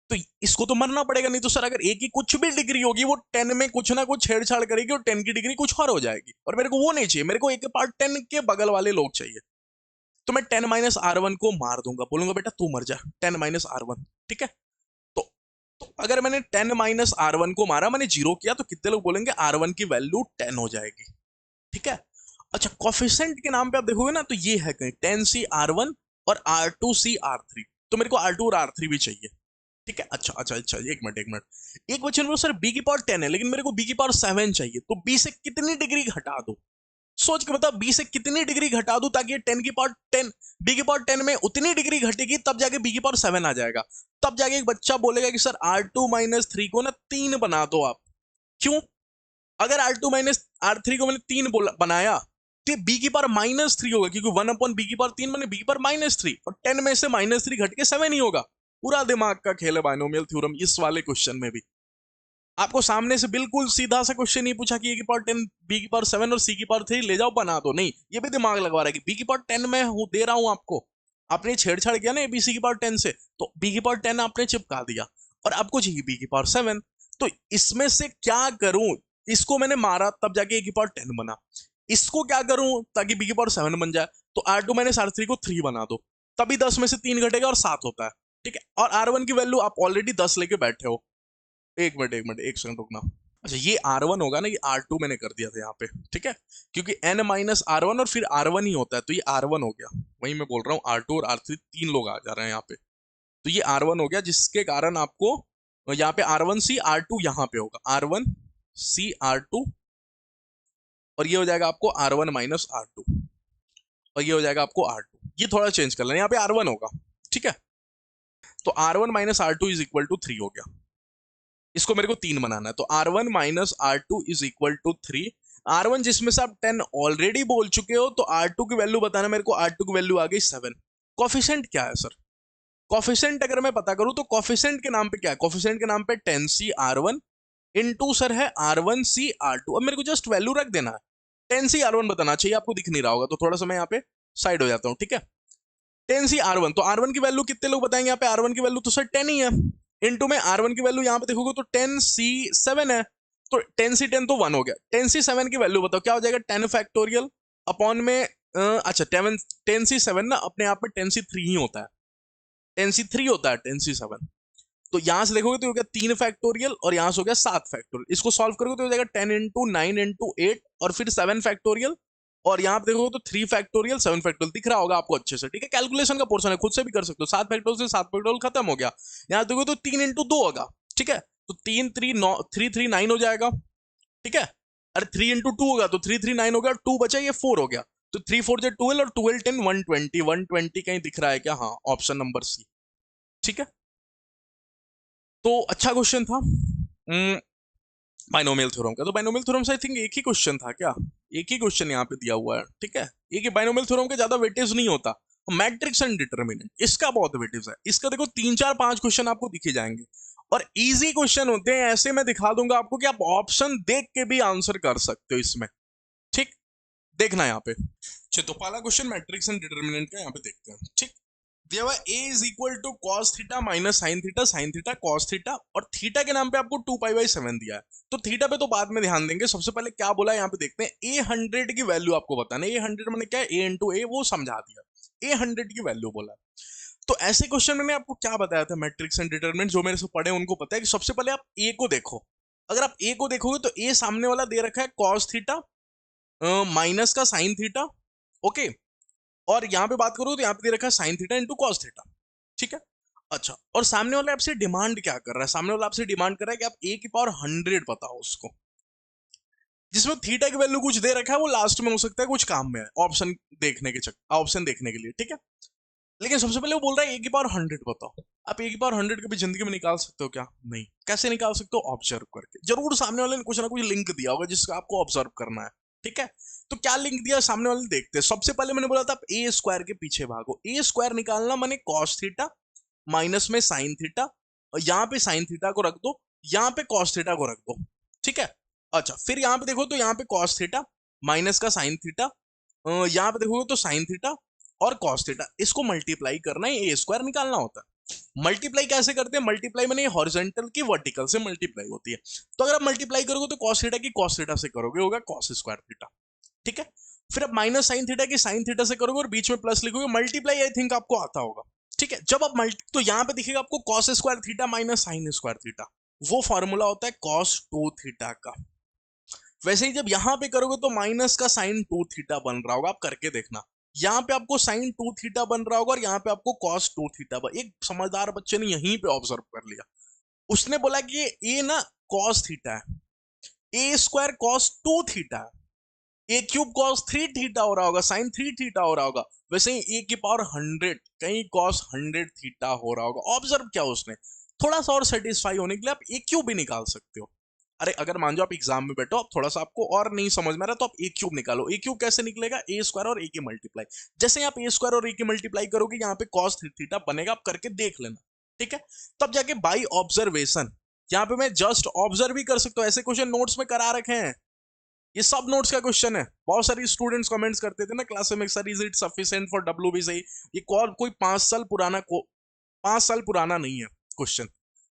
तो इसको तो मरना पड़ेगा। नहीं तो सर अगर ए की कुछ भी डिग्री होगी वो 10 में कुछ ना कुछ छेड़छाड़ करेगी और 10 की डिग्री कुछ और हो जाएगी, और मेरे को वो नहीं चाहिए, मेरे को ए के पावर 10 के बगल वाले लोग चाहिए। तो मैं 10 माइनस R1 को मार दूंगा, बोलूंगा बेटा तू मर जा, 10 माइनस R1, ठीक है। तो, तो अगर मैंने 10 माइनस R1 को मारा, मैंने जीरो किया, तो कितने लोग बोलेंगे R1 की वैल्यू 10 हो जाएगी, ठीक है। अच्छा, कोफिशिएंट के नाम पे आप देखोगे ना, तो ये है कहीं 10C R1 और R2C R3, तो मेरे को R2 और R3 भी चाहिए, ठीक है। अच्छा अच्छा अच्छा, एक मिनट एक क्वेश्चन में सर बी की पावर 10 है लेकिन मेरे को बी की पावर 7 चाहिए, तो बी से कितनी डिग्री घटा दो, सोच के बताओ, बी से कितनी डिग्री घटा दूं ताकि 10 की पावर 10, बी की पावर 10 में उतनी डिग्री घटेगी तब जाके बी की पावर 7 आ जाएगा, तब जाके एक बच्चा बोलेगा कि सर R2 माइनस 3 को ना 3 बना दो आप। क्यों? अगर R2 माइनस R3 को मैंने 3 बनाया तो बी की पावर -3 होगा, क्योंकि 1 अपॉन बी की पावर 3 मैंने बी की पावर -3, और 10 में से -3 घट के 7 ही होगा। पूरा दिमाग का खेल है बाइनोमियल थ्योरम इस वाले क्वेश्चन में भी। आपको सामने से बिल्कुल सीधा सा क्वेश्चन नहीं पूछा कि ए की पावर 10, बी की पावर 7 और सी की पावर 3 ले जाओ बना दो, नहीं, ये भी दिमाग लगवा रहा है कि बी की पावर 10 में हूं, दे रहा हूं आपको, आपने छेड़छाड़ किया ना एबीसी की पावर 10 से, तो बी की पावर 10 आपने चिपका दिया, और आपको चाहिए बी की पावर 7, तो इसमें से क्या करूं, इसको मैंने मारा तब जाके ए की पावर 10 बना, इसको क्या करूं ताकि बी की पावर 7 बन जाए, तो R2 माइनस R3 को 3 बना दो, तभी 10 में से 3 घटेगा और 7 होता है, ठीक है। और R1 की वैल्यू आप ऑलरेडी 10 लेके बैठे हो, एक सेकंड रुकना। अच्छा, ये R1 होगा ना, ये R2 मैंने कर दिया था यहाँ पे, ठीक है, क्योंकि n माइनस R1 और फिर R1 ही होता है, तो ये R1 हो गया, वही मैं बोल रहा हूँ R2 और R3 तीन लोग आ जा रहे हैं यहाँ पे, तो ये R1 हो गया, जिसके कारण आपको यहाँ पे R1C R2 यहाँ पे होगा R1C R2, और ये हो जाएगा आपको R1 माइनस R2, और ये हो जाएगा आपको R2, ये थोड़ा चेंज कर लेना, यहाँ पे R1 होगा, ठीक है। तो R1 minus R2 is equal to 3 हो गया, इसको मेरे को 3 बनाना है, तो R1 minus R2 is equal to 3, R1 जिसमें से आप 10 ऑलरेडी बोल चुके हो, तो R2 की वैल्यू बताना मेरे को, R2 की वैल्यू आ गई 7। कोफिशिएंट क्या है सर? कोफिशिएंट अगर मैं पता करूं तो कोफिशिएंट के नाम पे क्या है, कोफिशिएंट के नाम पे 10C R1 इनटू सर है R1C R2, अब मेरे को जस्ट वैल्यू रख देना है, 10C R1 बताना चाहिए, आपको दिख नहीं रहा होगा, तो थोड़ा सा मैं यहाँ पे साइड हो जाता हूँ, ठीक है। 10C R1, तो R1 की वैल्यू कितने लोग बताएंगे यहाँ पे, R1 की वैल्यू तो सर 10 ही है, इनटू में R1 की वैल्यू यहाँ पे देखोगे तो 10C7 है, तो 10C10 तो 1 हो गया, 10C7 की वैल्यू बताओ क्या हो जाएगा, 10 फैक्टोरियल अपॉन में अच्छा 10C7 ना अपने आप में 10C3 ही होता है, 10C3 होता है 10C7, तो यहां से देखोगे तो हो गया 3 फैक्टोरियल और यहां से हो गया 7 फैक्टोरियल, इसको सॉल्व करोगे तो हो जाएगा 10 इंटू 9 इंटू 8 और फिर 7 फैक्टोरियल, और यहाँ पे देखोगे तो 3 फैक्टोरियल 7 फैक्टोरियल दिख रहा होगा आपको अच्छे से, ठीक है। कैलकुलेशन का पोर्शन है, खुद से भी कर सकते हो, 7 फैक्टोरियल से 7 फैक्टोरियल खत्म हो गया, यहाँ देखोगे तो 3 इंटू 2 होगा, ठीक है, तो 3 3 9 हो जाएगा, ठीक है। अरे 3 इंटू 2 होगा तो 3 3 9 हो गया, 2 बचा, ये 4 हो गया, तो 3 4 जो 12 और 12 10 120, 120 कहीं दिख रहा है क्या, हाँ ऑप्शन नंबर सी, ठीक है। तो अच्छा क्वेश्चन था बाइनोमियल थ्योरम का, तो बाइनोमियल थ्योरम से आई थिंक एक ही क्वेश्चन था क्या, एक ही क्वेश्चन यहाँ पे दिया हुआ है, ठीक है। एक ही बाइनोमियल थ्योरम का ज्यादा वेटेज नहीं होता, मैट्रिक्स एंड डिटरमिनेंट इसका बहुत वेटेज है, इसका देखो 3 4 5 क्वेश्चन आपको दिखे जाएंगे, और इजी क्वेश्चन होते हैं, ऐसे मैं दिखा दूंगा आपको कि आप ऑप्शन देख के भी आंसर कर सकते हो इसमें, ठीक। देखना यहाँ पे, तो पहला क्वेश्चन मैट्रिक्स एंड डिटरमिनेंट का यहाँ पे देखते हैं, ठीक। दिया हुआ a is equal to cos theta minus sine theta cos theta, और थीटा के नाम पे आपको 2π/7 दिया है, तो थीटा पे तो बाद में ध्यान देंगे, सबसे पहले क्या बोला है यहाँ पे देखते हैं, a100 की वैल्यू आपको बताना है, a100 मैंने क्या है, a इंटू a, वो समझा दिया, a100 की वैल्यू बोला है। तो ऐसे क्वेश्चन मैंने आपको क्या बताया था, मैट्रिक्स एंड डिटरमिनेंट, जो मेरे से पढ़े उनको पता है कि सबसे पहले आप a को देखो, अगर आप a को देखोगे तो a सामने वाला दे रखा है कॉस थीटा माइनस का साइन थीटा, ओके, और यहां पे बात करो तो यहां पे दे रखा है sine theta into cos theta, ठीक है। अच्छा, और सामने वाला आपसे डिमांड क्या कर रहा है? सामने वाला आपसे डिमांड कर रहा है कि आप a की पावर 100 बताओ उसको, जिसमें थीटा की वैल्यू कुछ दे रखा है, वो लास्ट में हो सकता है कुछ काम में है, ऑप्शन देखने के चक्कर, ऑप्शन देखने के लिए, ठीक है। लेकिन सबसे पहले वो बोल रहा है a की पावर 100 बताओ। आप a की पावर 100 कभी जिंदगी में निकाल सकते हो क्या? नहीं। कैसे निकाल सकते हो? ऑब्जर्व करके। जरूर सामने वाले ने कुछ ना कुछ लिंक दिया होगा जिसका आपको ऑब्जर्व करना है, ठीक है। तो क्या लिंक दिया सामने वाले, देखते हैं। सबसे पहले मैंने बोला था आप ए स्क्वायर के पीछे भागो। ए स्क्वायर निकालना माने कॉस थीटा माइनस में साइन थीटा, और यहाँ पे साइन थीटा को रख दो, यहाँ पे कॉस थीटा को रख दो, ठीक है। अच्छा, फिर यहाँ पे देखो तो यहाँ पे कॉस थीटा माइनस का साइन थीटा, यहाँ पे देखोगे तो साइन थीटा और कॉस थीटा, इसको मल्टीप्लाई करना है, ए स्क्वायर निकालना होता है। मल्टीप्लाई कैसे करते हैं? मल्टीप्लाई मैंने हॉरिजॉन्टल की वर्टिकल से मल्टीप्लाई होती है। तो अगर आप मल्टीप्लाई करोगे तो कॉस थीटा की कॉस थीटा से करोगे, होगा कॉस स्क्वायर थीटा, ठीक है। फिर आप माइनस साइन थीटा की साइन थीटा से करोगे और बीच में प्लस लिखोगे। मल्टीप्लाई आई थिंक आपको आता होगा, ठीक है। जब आप मल्टी, तो यहां पे दिखेगा आपको cos square theta minus sine square theta, वो फॉर्मूला होता है कॉस 2 थीटा का। वैसे ही जब यहां पे करोगे तो माइनस का साइन 2 थीटा बन रहा होगा, आप करके देखना। यहाँ पे आपको साइन 2 थीटा बन रहा होगा और यहाँ पे आपको कॉस 2 थीटा एक समझदार बच्चे ने यहीं पे ऑब्जर्व कर लिया। उसने बोला कि ये ए ना कॉस थीटा है, ए स्क्वायर कॉस 2 थीटा है, ए क्यूब कॉस 3 थीटा हो रहा होगा, साइन 3 थीटा हो रहा होगा। वैसे ही ए की पावर 100 कहीं कॉस 100 थीटा हो रहा होगा। ऑब्जर्व किया उसने। थोड़ा सा और सेटिस्फाई होने के लिए आप ए क्यूब भी निकाल सकते हो। अरे अगर मान जाओ आप एग्जाम में बैठो, आप थोड़ा सा आपको और नहीं समझ में आ रहा तो आप ए क्यूब निकालो। ए क्यूब कैसे निकलेगा? ए स्क्वायर और ए की मल्टीप्लाई। जैसे आप ए स्क्वायर और ए की मल्टीप्लाई करोगे यहाँ पे कॉस थीटा बनेगा, आप करके देख लेना, ठीक है। तब जाके बाई ऑब्जर्वेशन, यहाँ पे मैं जस्ट ऑब्जर्व भी कर सकता हूँ। ऐसे क्वेश्चन नोट्स में करा रखे हैं, ये सब नोट्स का क्वेश्चन है। बहुत सारी स्टूडेंट्स कमेंट्स करते थे ना क्लास में, sir is it sufficient for W B सही। ये कोई 5 साल पुराना 5 साल पुराना नहीं है क्वेश्चन,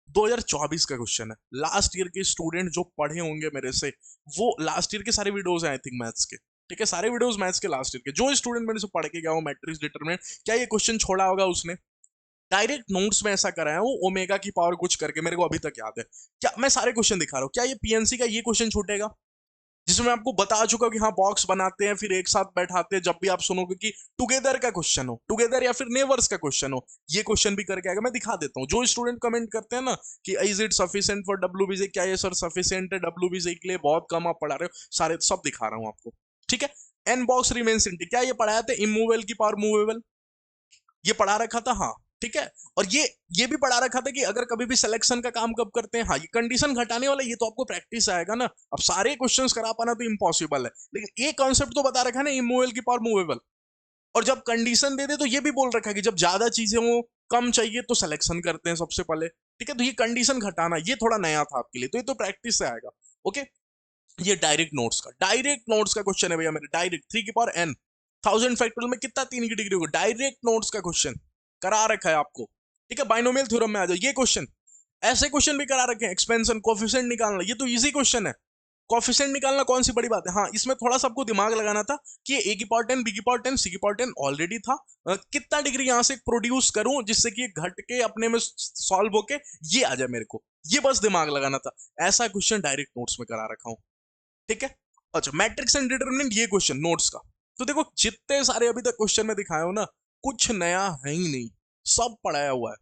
2024 का क्वेश्चन है। लास्ट ईयर के स्टूडेंट जो पढ़े होंगे मेरे से, वो लास्ट ईयर के सारे वीडियोस हैं आई थिंक मैथ्स के, ठीक है। सारे वीडियोस मैथ्स के लास्ट ईयर के, जो स्टूडेंट मेरे से पढ़ के गया हो मैट्रिक्स डिटरमिनेंट, क्या ये क्वेश्चन छोड़ा होगा उसने? डायरेक्ट नोट्स में ऐसा कराया हूँ, ओमेगा की पावर कुछ करके, मेरे को अभी तक याद है। क्या मैं सारे क्वेश्चन दिखा रहा हूँ? क्या ये पीएनसी का ये क्वेश्चन छूटेगा जिसमें मैं आपको बता चुका कि हाँ बॉक्स बनाते हैं फिर एक साथ बैठाते हैं? जब भी आप सुनोगे कि टुगेदर का क्वेश्चन हो, टुगेदर या फिर नेवर्स का क्वेश्चन हो, ये क्वेश्चन भी करके आएगा। मैं दिखा देता हूँ। जो स्टूडेंट कमेंट करते हैं ना कि is it sufficient for WBC, क्या ये सर सफिशिएंट है डब्ल्यूबीसी के लिए? बहुत कम आप पढ़ा रहे हो, सारे सब दिखा रहा हूँ आपको, ठीक है। एन बॉक्स रिमेन्स इंटी, क्या ये पढ़ाया था? इमूवेबल की पावर मूवेबल, ये पढ़ा रखा था, हाँ, ठीक है। और ये भी पढ़ा रखा था कि अगर कभी भी सिलेक्शन का काम कब करते हैं, हाँ, ये कंडीशन घटाने वाला, ये तो आपको प्रैक्टिस आएगा ना। अब सारे क्वेश्चंस करा पाना तो इम्पॉसिबल है, लेकिन ये कॉन्सेप्ट तो बता रखा है ना, इमूवेबल की पावर मूवेबल। और जब कंडीशन दे दे तो ये भी बोल रखा है कि जब ज्यादा चीजें हो, कम चाहिए तो सिलेक्शन करते हैं सबसे पहले, ठीक है। तो ये कंडीशन घटाना ये थोड़ा नया था आपके लिए, तो ये तो प्रैक्टिस से आएगा, ओके। ये डायरेक्ट नोट्स का क्वेश्चन है भैया मेरे, डायरेक्ट 3 की पावर n 1000 फैक्टोरियल में कितना 3 की डिग्री होगा? डायरेक्ट नोट्स का क्वेश्चन करा रखा है आपको, ठीक है। बाइनोमियल थ्योरम में आ जाओ, ये क्वेश्चन, ऐसे क्वेश्चन भी करा रखे हैं। एक्सपेंशन कोफिशिएंट निकालना, ये तो इजी क्वेश्चन है। कोफिशिएंट निकालना कौन सी बड़ी बात है? हाँ, इसमें थोड़ा सा आपको दिमाग लगाना था कि ए की पावर 10 बी की पावर 10 सी की पावर 10 ऑलरेडी था। कितना डिग्री यहां से प्रोड्यूस करूं जिससे कि घट के अपने में सॉल्व होके ये आ जाए मेरे को, ये बस दिमाग लगाना था। ऐसा क्वेश्चन डायरेक्ट नोट्स में करा रखा हूं, ठीक है। अच्छा, मैट्रिक्स एंड डिटरमिनेंट, ये क्वेश्चन नोट्स का। तो देखो जितने सारे अभी तक क्वेश्चन में दिखाया हो ना, कुछ नया है ही नहीं, सब पढ़ाया हुआ है।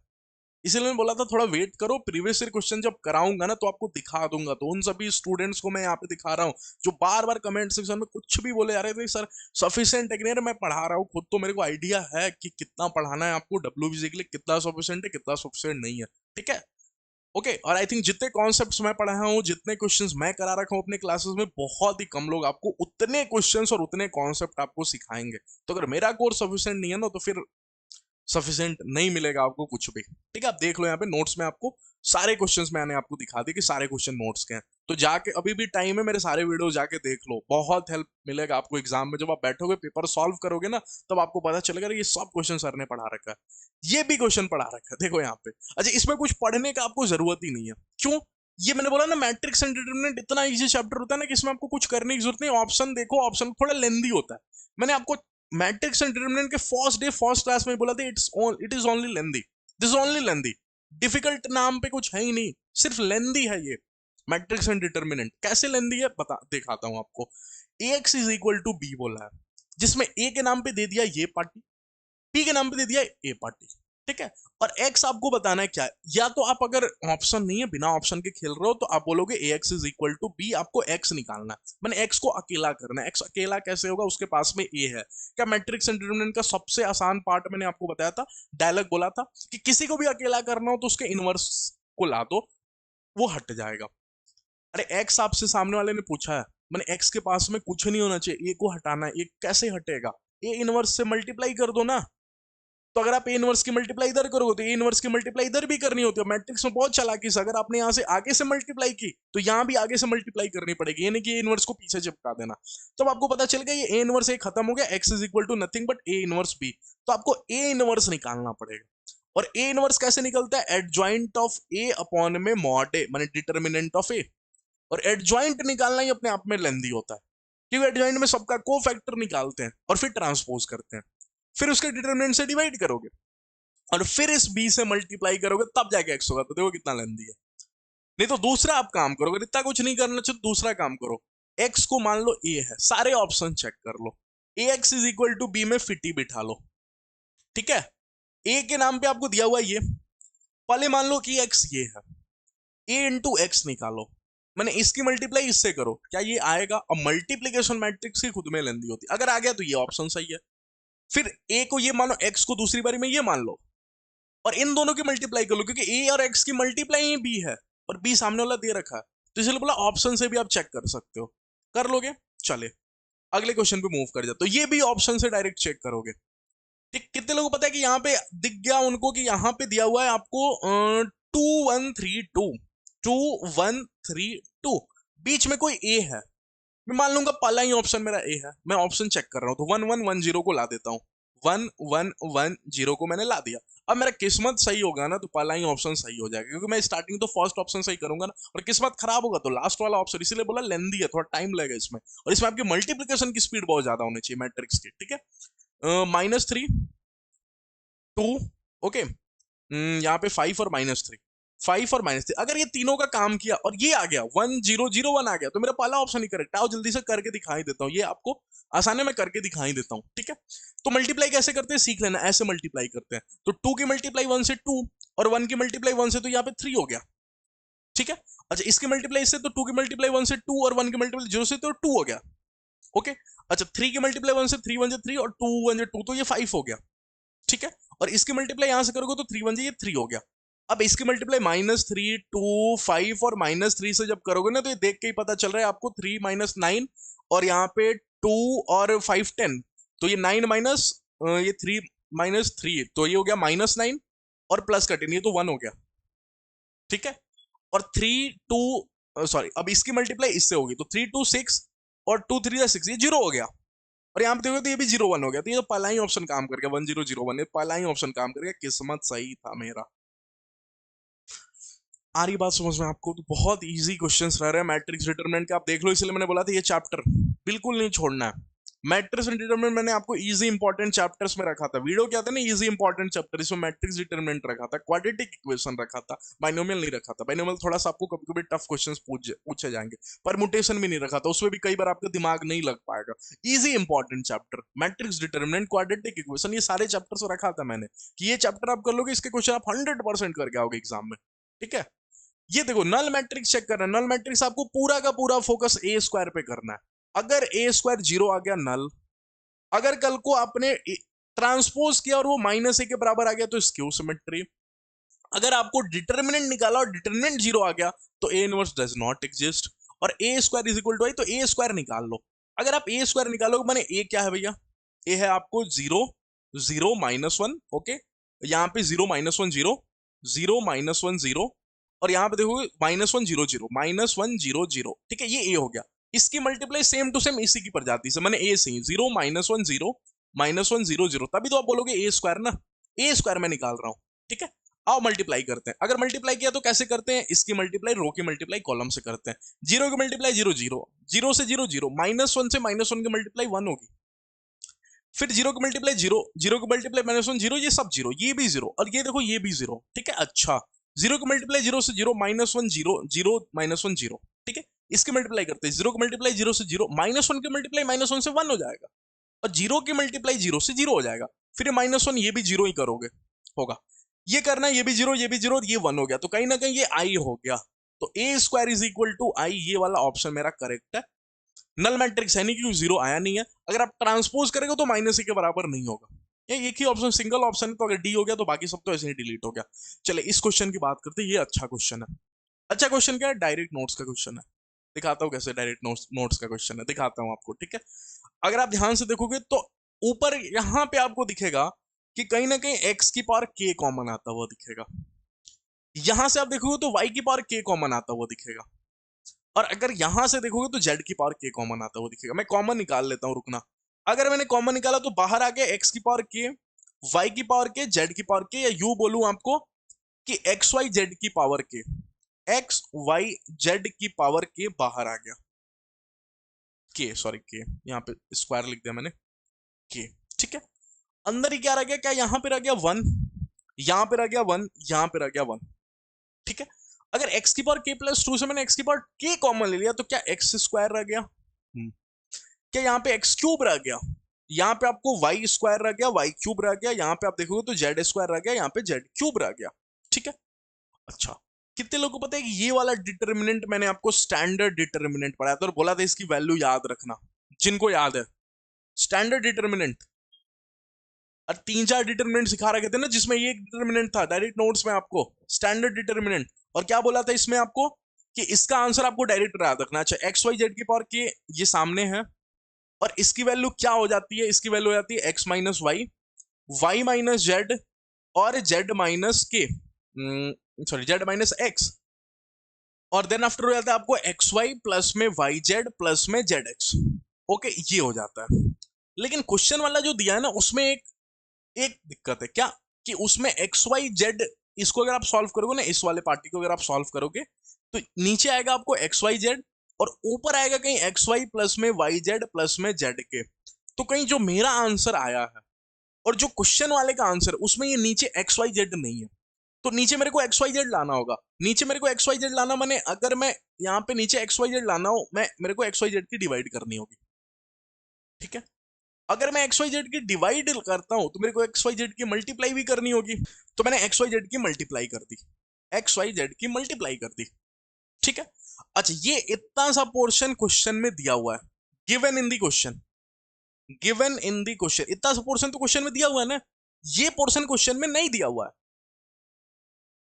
इसीलिए मैं बोला था थोड़ा वेट करो, प्रीवियस ईयर क्वेश्चन जब कराऊंगा ना तो आपको दिखा दूंगा। तो उन सभी स्टूडेंट्स को मैं यहाँ पे दिखा रहा हूँ जो बार बार कमेंट सेक्शन में कुछ भी बोले जा रहे थे, सर सफिशिएंट है कि नहीं? मैं पढ़ा रहा हूँ खुद, तो मेरे को आइडिया है कि कितना पढ़ाना है आपको डब्ल्यूबीसी के लिए, कितना सफिशिएंट है कितना सफिशिएंट नहीं है, ठीक है, ओके। और आई थिंक जितने कॉन्सेप्ट्स मैं पढ़ाया हूँ, जितने क्वेश्चंस मैं करा रखा हूँ अपने क्लासेस में, बहुत ही कम लोग आपको उतने क्वेश्चंस और उतने कॉन्सेप्ट आपको सिखाएंगे। तो अगर मेरा कोर्स सफिशिएंट नहीं है ना, तो फिर सफिशिएंट नहीं मिलेगा आपको कुछ भी, ठीक है। आप देख लो यहाँ पे नोट्स में आपको सारे क्वेश्चंस मैंने आपको दिखा दिए कि सारे क्वेश्चन नोट्स के हैं। तो जाके अभी भी टाइम है, मेरे सारे वीडियो जाके देख लो, बहुत हेल्प मिलेगा आपको एग्जाम में। जब आप बैठोगे पेपर सॉल्व करोगे ना, तब आपको पता चलेगा ये सब क्वेश्चन सर ने पढ़ा रखा है, ये भी क्वेश्चन पढ़ा रखा है, देखो यहाँ पे। अच्छा, इसमें कुछ पढ़ने का आपको जरूरत ही नहीं है, क्यों? ये मैंने बोला ना, मैट्रिक्स एंड डिटरमिनेंट इतना इजी चैप्टर होता है ना कि इसमें आपको कुछ करने की जरूरत नहीं। ऑप्शन देखो, ऑप्शन थोड़ा लेंदी होता है। मैंने आपको मैट्रिक्स एंड डिटरमिनेंट के फर्स्ट डे फर्स्ट क्लास में बोला था, it is only lengthy, this only lengthy. Difficult नाम पे कुछ है ही नहीं, सिर्फ लेंदी है ये मैट्रिक्स एंड डिटरमिनेंट। कैसे लेंदी है बता दिखाता हूं आपको। X is equal to B बोला है, जिसमें ए के नाम पे दे दिया ये पार्टी, पी के नाम पे दे दिया ए पार्टी। ठीक है। और x आपको बताना है क्या है, या तो आप अगर ऑप्शन नहीं है बिना ऑप्शन के खेल रहे हो तो आप बोलोगे ax is equal to b, आपको x निकालना है, मैंने x को अकेला करना है। x अकेला कैसे होगा, उसके पास में a है। क्या मैट्रिक्स एंड डिटरमिनेंट का सबसे आसान पार्ट मैंने आपको बताया था, डायलॉग बोला था कि किसी को भी अकेला करना हो तो उसके इनवर्स को ला दो, वो हट जाएगा। अरे x आपसे सामने वाले ने पूछा है, मैंने x के पास में कुछ नहीं होना चाहिए, a को हटाना है, a कैसे हटेगा, a इनवर्स से मल्टीप्लाई कर दो ना। तो अगर आप ए इनवर्स की मल्टीप्लाई इधर करोगे तो ए इनवर्स की मल्टीप्लाई इधर भी करनी होती है। मैट्रिक्स में बहुत चालाकी से अगर आपने यहाँ से आगे से मल्टीप्लाई की तो यहाँ भी आगे से मल्टीप्लाई करनी पड़ेगी, ये नहीं कि ए इनवर्स को पीछे चिपका देना। तो आपको पता चल गया ये ए इनवर्स ए खत्म हो गया, X is equal to nothing but A inverse B. तो आपको ए इनवर्स निकालना पड़ेगा। और ए इनवर्स कैसे निकलता है, एडजॉइंट ऑफ ए अपॉन में मॉड ए, माने डिटर्मिनेंट ऑफ ए। और एडजॉइंट निकालना ही अपने आप में लेंदी होता है, क्योंकि एडजॉइंट में सबका को फैक्टर निकालते हैं और फिर ट्रांसपोज करते हैं, फिर उसके डिटर्मिनेंट से डिवाइड करोगे और फिर इस b से मल्टीप्लाई करोगे तब जाके x होगा। तो देखो कितना लेंदी है। नहीं तो दूसरा आप काम करोगे, इतना कुछ नहीं करना चाहिए, दूसरा काम करो, x को मान लो a है, सारे ऑप्शन चेक कर लो, ax is equal to b में फिटी बिठा लो। ठीक है, a के नाम पे आपको दिया हुआ ये, पहले मान लो कि x ये है, a इंटू एक्स निकालो, मैंने इसकी मल्टीप्लाई इससे करो, क्या ये आएगा। अब मल्टीप्लीकेशन मैट्रिक्स की खुद में लेंदी होती, अगर आ गया तो ये ऑप्शन सही है। फिर a को ये मानो, x को दूसरी बारी में ये मान लो और इन दोनों की मल्टीप्लाई कर लो, क्योंकि a और x की मल्टीप्लाई ही b है और b सामने वाला दे रखा है, तो इसलिए बोला ऑप्शन से भी आप चेक कर सकते हो, कर लोगे। चले अगले क्वेश्चन पे मूव कर जाओ, तो ये भी ऑप्शन से डायरेक्ट चेक करोगे। ठीक, कितने लोगों को पता है कि यहाँ पे दिख गया उनको कि यहाँ पे दिया हुआ है आपको 2132, 2132, बीच में कोई a है, मैं मान लूंगा पहला ही ऑप्शन मेरा ए है, मैं ऑप्शन चेक कर रहा हूं तो 1110 को ला देता हूं, 1110 को मैंने ला दिया। अब मेरा किस्मत सही होगा ना तो पहला ही ऑप्शन सही हो जाएगा, क्योंकि मैं स्टार्टिंग तो फर्स्ट ऑप्शन सही करूंगा ना, और किस्मत खराब होगा तो लास्ट वाला ऑप्शन, इसीलिए बोला लेंदी है, थोड़ा टाइम लगेगा इसमें, और इसमें आपकी मल्टीप्लीकेशन की स्पीड बहुत ज्यादा होनी चाहिए मैट्रिक्स की। ठीक है, -3 2, ओके, यहाँ पे 5 और -3, 5 और -3, अगर ये तीनों का काम किया और ये आ गया 1001 आ गया तो मेरा पहला ऑप्शन ही करेक्ट है। आओ जल्दी से करके दिखाई देता हूँ, ये आपको आसानी में करके दिखाई देता हूँ। ठीक है, तो मल्टीप्लाई कैसे करते हैं सीख लेना, ऐसे मल्टीप्लाई करते हैं। तो 2 की मल्टीप्लाई 1 से 2 और 1 की मल्टीप्लाई 1 से, तो यहाँ पे 3 हो गया। ठीक है, अच्छा इसकी मल्टीप्लाई से, तो 2 की मल्टीप्लाई 1 से 2 और 1 की मल्टीप्लाई 0 से, तो 2 हो गया। ओके, अच्छा 3 की मल्टीप्लाई 1 से, 3 1 से 3 और 2 1 से 2, तो ये 5 हो गया। ठीक है, और इसकी मल्टीप्लाई यहां से करोगे तो 3 1 ये 3 हो गया। अब इसकी मल्टीप्लाई -3 2 5 और -3 से जब करोगे ना तो ये देख के ही पता चल रहा है आपको 3 -9 और यहाँ पे 2 और 5 10, तो ये 9 माइनस ये 3 -3, तो ये हो गया -9 और प्लस का 10, ये तो 1 हो गया। ठीक है, और 3 2 सॉरी, अब इसकी मल्टीप्लाई इससे होगी तो 3 2 6 और 2 3 6, ये 0 हो गया। और यहाँ पे देखो तो ये भी 0 1 हो गया, तो ये तो पहला ही ऑप्शन काम कर गया, 1001, पहला ही ऑप्शन काम कर गया, किस्मत सही था मेरा। आ रही बात समझ में आपको, तो बहुत इजी क्वेश्चंस रह रहे हैं मैट्रिक्स डिटरमिनेंट के, आप देख लो, इसलिए मैंने बोला था ये चैप्टर बिल्कुल नहीं छोड़ना है। मैट्रिक्स डिटरमिनेंट मैंने आपको इजी इंपॉर्टेंट चैप्टर्स में रखा था, वीडियो क्या था ना, इजी इंपॉर्टेंट चैप्टर, इसमें मैट्रिक्स डिटरमिनेंट रखा था, क्वाड्रेटिक इक्वेशन रखा था, बाइनोमियल नहीं रखा था। बाइनोमियल थोड़ा सा आपको कभी कभी टफ क्वेश्चंस पूछे जाएंगे, परमुटेशन भी नहीं रखा था, उसमें भी कई बार आपका दिमाग नहीं लग पाएगा। Easy important chapter matrix determinant, quadratic equation, ये सारे चैप्टर्स रखा था मैंने कि ये चैप्टर आप कर लोगे, इसके क्वेश्चन आप 100% करके आओगे एग्जाम में। ठीक है, ये देखो नल मैट्रिक्स चेक करना है, नल मैट्रिक्स आपको पूरा का पूरा फोकस ए स्क्वायर पे करना है। अगर ए स्क्वायर 0 आ गया नल, अगर कल को आपने ट्रांसपोज किया और वो -a के बराबर आ गया तो स्क्यू सिमेट्री। अगर आपको डिटरमिनेंट निकाला और डिटरमिनेंट 0 आ गया तो A inverse does not exist, और ए स्क्वायर इज इक्वल टू आई, तो ए स्क्वायर निकाल लो। अगर आप ए स्क्वायर निकालोगे, माने ए क्या है भैया, ए है आपको 0 0 -1, ओके, यहाँ पे 0 -1 0 0 -1 0, और यहाँ पे देखोगे -1 0 0 -1 0 0। ठीक है, ये ए हो गया, इसकी मल्टीप्लाई सेम टू सेम इसी की प्रजाति से, मैंने ए से 0 -1 0 -1 0 0, तभी तो आप बोलोगे ए स्क्वायर ना, ए स्क्वायर मैं निकाल रहा हूं। ठीक है, आओ मल्टीप्लाई करते हैं। अगर मल्टीप्लाई किया तो कैसे करते हैं, इसकी मल्टीप्लाई रो की मल्टीप्लाई कॉलम से करते हैं। 0 की मल्टीप्लाई 0 0, 0 से 0 0, -1 से -1 की मल्टीप्लाई 1 होगी, फिर 0 की मल्टीप्लाई 0, 0 की मल्टीप्लाई -1 0, ये सब 0, ये भी 0, और ये देखो ये भी 0। ठीक है, अच्छा 0 की मल्टीप्लाई 0 से 0, -1 0 0 -1 0। ठीक है, इसकी मल्टीप्लाई करते हैं, 0 की मल्टीप्लाई 0 से 0, -1 की मल्टीप्लाई -1 से 1 हो जाएगा, और 0 की मल्टीप्लाई 0 से 0 हो जाएगा, फिर -1 ये भी 0 ही करोगे, होगा। ये करना, ये भी जीरो, ये भी जीरो, ये 1 हो गया, तो कहीं ना कहीं ये आई हो गया, तो ए स्क्वायर इज इक्वल टू आई, ये वाला ऑप्शन मेरा करेक्ट है। नल मैट्रिक्स है नहीं क्योंकि जीरो आया नहीं है, अगर आप ट्रांसपोज करेंगे तो माइनस ए के बराबर नहीं होगा, ये एक ही ऑप्शन सिंगल ऑप्शन है, तो अगर डी हो गया तो बाकी सब तो ऐसे ही डिलीट हो गया। चले इस क्वेश्चन की बात करते हैं, ये अच्छा क्वेश्चन है। अच्छा क्वेश्चन क्या है, डायरेक्ट नोट्स का क्वेश्चन है, दिखाता हूँ कैसे डायरेक्ट नोट्स का क्वेश्चन है, दिखाता हूँ आपको, ठीक है। अगर आप ध्यान से देखोगे तो ऊपर यहां पे आपको दिखेगा कि कहीं ना कहीं x की पावर k कॉमन आता हुआ दिखेगा, यहां से आप देखोगे तो y की पावर k कॉमन आता हुआ दिखेगा, और अगर यहां से देखोगे तो z की पावर k कॉमन आता हुआ दिखेगा। मैं कॉमन निकाल लेता हूं, रुकना। अगर मैंने कॉमन निकाला तो बाहर आ गया x की पावर k, y की पावर k, z की पावर k, या यू बोलूं आपको कि x y z की power k, x y z की पावर k बाहर आ गया, k सॉरी k, यहां पे स्क्वायर लिख दिया मैंने, k, ठीक है। अंदर ही क्या रह गया, क्या यहां पे रह गया 1, यहां पे रह गया 1, यहां पे रह गया 1, ठीक है। अगर x की पावर k प्लस 2 से मैंने x की पावर k कॉमन ले लिया तो क्या x स्क्वायर रह गया, क्या यहाँ पे x क्यूब रह गया, यहाँ पे आपको y स्क्वायर रह गया, y क्यूब रह गया, यहाँ पे आप देखोगे तो z स्क्वायर रह गया, यहाँ पे z क्यूब रह गया, ठीक है। अच्छा, कितने लोगों को पता है कि ये वाला डिटर्मिनेंट मैंने आपको स्टैंडर्ड डिटर्मिनेंट पढ़ाया था और बोला था इसकी वैल्यू याद रखना, जिनको याद है स्टैंडर्ड डिटर्मिनेंट, और 3-4 डिटर्मिनेंट सिखा रखे थे ना, जिसमें ये एक डिटर्मिनेंट था डायरेक्ट नोट्स में आपको, स्टैंडर्ड डिटर्मिनेंट। और क्या बोला था इसमें आपको कि इसका आंसर आपको डायरेक्ट याद रखना। अच्छा, एक्स वाई जेड की पावर के ये सामने है, और इसकी वैल्यू क्या हो जाती है, इसकी वैल्यू हो जाती है X minus Y, Y minus Z, और Z minus K, sorry Z minus X, और देन आफ्टर हो जाता है आपको एक्स वाई प्लस में वाई जेड प्लस में जेड एक्स। ओके, ये हो जाता है। लेकिन क्वेश्चन वाला जो दिया है ना उसमें एक एक दिक्कत है, क्या कि उसमें एक्स वाई जेड, इसको अगर आप सॉल्व करोगे ना, इस वाले पार्टी को अगर आप सॉल्व करोगे तो नीचे आएगा आपको एक्स वाई जेड, और ऊपर आएगा कहीं एक्स वाई प्लस में वाई जेड प्लस में जेड के। तो कहीं जो मेरा आंसर आया है और जो क्वेश्चन वाले का आंसर उसमें ये नीचे एक्स वाई जेड नहीं है, तो नीचे मेरे को एक्स वाई जेड लाना होगा। नीचे मेरे को एक्स वाई जेड लाना माने अगर मैं यहाँ पे नीचे एक्स वाई जेड लाना हो, मैं मेरे को एक्स वाई जेड की डिवाइड करनी होगी, ठीक है। अगर मैं एक्स वाई जेड की डिवाइड करता हूं तो मेरे को एक्स वाई जेड की मल्टीप्लाई भी करनी होगी, तो मैंने एक्स वाई जेड की मल्टीप्लाई कर दी, एक्स वाई जेड की मल्टीप्लाई कर दी, ठीक है। अच्छा, ये इतना सा पोर्शन क्वेश्चन में दिया हुआ है, given in the question, given in the question, इतना सा पोर्शन तो क्वेश्चन में दिया हुआ है ना, ये पोर्शन क्वेश्चन में नहीं दिया हुआ है,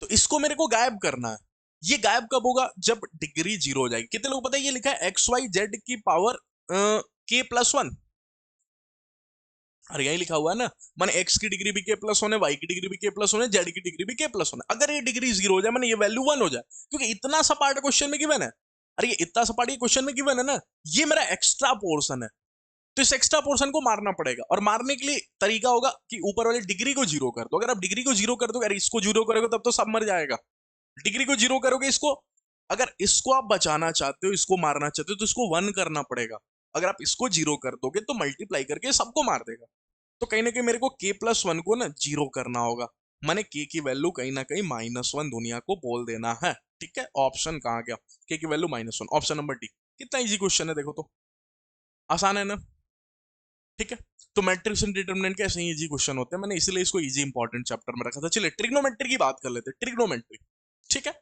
तो इसको मेरे को गायब करना है। ये गायब कब होगा, जब डिग्री जीरो हो जाएगी। कितने लोग पता है ये लिखा है एक्स वाई जेड की पावर के प्लस 1, अरे यही लिखा हुआ है ना, माने x की डिग्री भी k प्लस होने, y की डिग्री भी k प्लस होने, z की डिग्री भी k प्लस होने। अगर ये डिग्री जीरो हो जाए माने ये वैल्यू 1 हो जाए, क्योंकि इतना सा पार्ट क्वेश्चन में गिवन है, अरे ये इतना सा पार्ट ये क्वेश्चन में गिवन है ना, ये मेरा एक्स्ट्रा पोर्शन है, तो इस एक्स्ट्रा पोर्शन को मारना पड़ेगा। और मारने के लिए तरीका होगा कि ऊपर वाली डिग्री को जीरो कर दो। अगर आप डिग्री को जीरो कर दो, अगर इसको जीरो करोगे तब तो सब मर जाएगा। डिग्री को जीरो करोगे, इसको अगर इसको आप बचाना चाहते हो, इसको मारना चाहते हो, तो इसको 1 करना पड़ेगा। अगर आप इसको जीरो कर दोगे तो मल्टीप्लाई करके सबको मार देगा। तो कहीं ना कहीं मेरे को k प्लस 1 को ना जीरो करना होगा, माने k की वैल्यू कहीं ना कहीं -1 दुनिया को बोल देना है, ठीक है। ऑप्शन कहाँ गया, k की वैल्यू -1, ऑप्शन नंबर डी। कितना इजी क्वेश्चन है, देखो तो आसान है ना, ठीक है। तो मैट्रिक्स एंड डिटरमिनेंट के ऐसे ही इजी क्वेश्चन होते हैं, मैंने इसलिए इसको इजी इंपॉर्टेंट चैप्टर में रखा था। चलिए ट्रिग्नोमेट्री की बात कर लेते हैं, ट्रिग्नोमेट्री, ठीक है।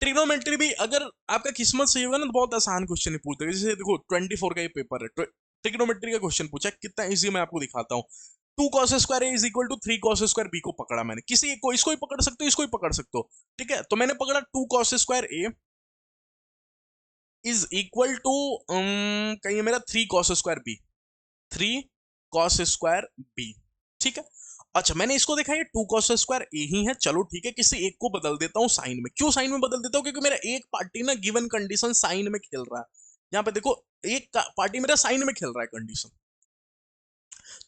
ट्रिग्नोमेट्री भी अगर आपका किस्मत सही होगा ना तो बहुत आसान क्वेश्चन ही पूछते हैं। जैसे देखो 24 का ये पेपर है, ट्रिग्नोमेट्री का क्वेश्चन पूछा, कितना इजी मैं आपको दिखाता हूँ। 2 cos square A is equal to 3 cos square B को पकड़ा मैंने, किसी एक को, इसको ही पकड़ सकते हो, इसको ही पकड़ सकते हो, ठीक है। तो मैंने पकड़ा 2 cos square A is equal to कहीं मेरा 3 cos square B, 3 cos square B, ठीक है। अच्छा, मैंने इसको देखा ये 2 cos स्क्वायर ए ही है, चलो ठीक है, किसी एक को बदल देता हूँ साइन में। क्यों साइन में बदल देता हूँ, क्योंकि मेरा एक पार्टी ना गिवन कंडीशन साइन में खेल रहा है। यहाँ पे देखो एक पार्टी मेरा साइन में खेल रहा है कंडीशन,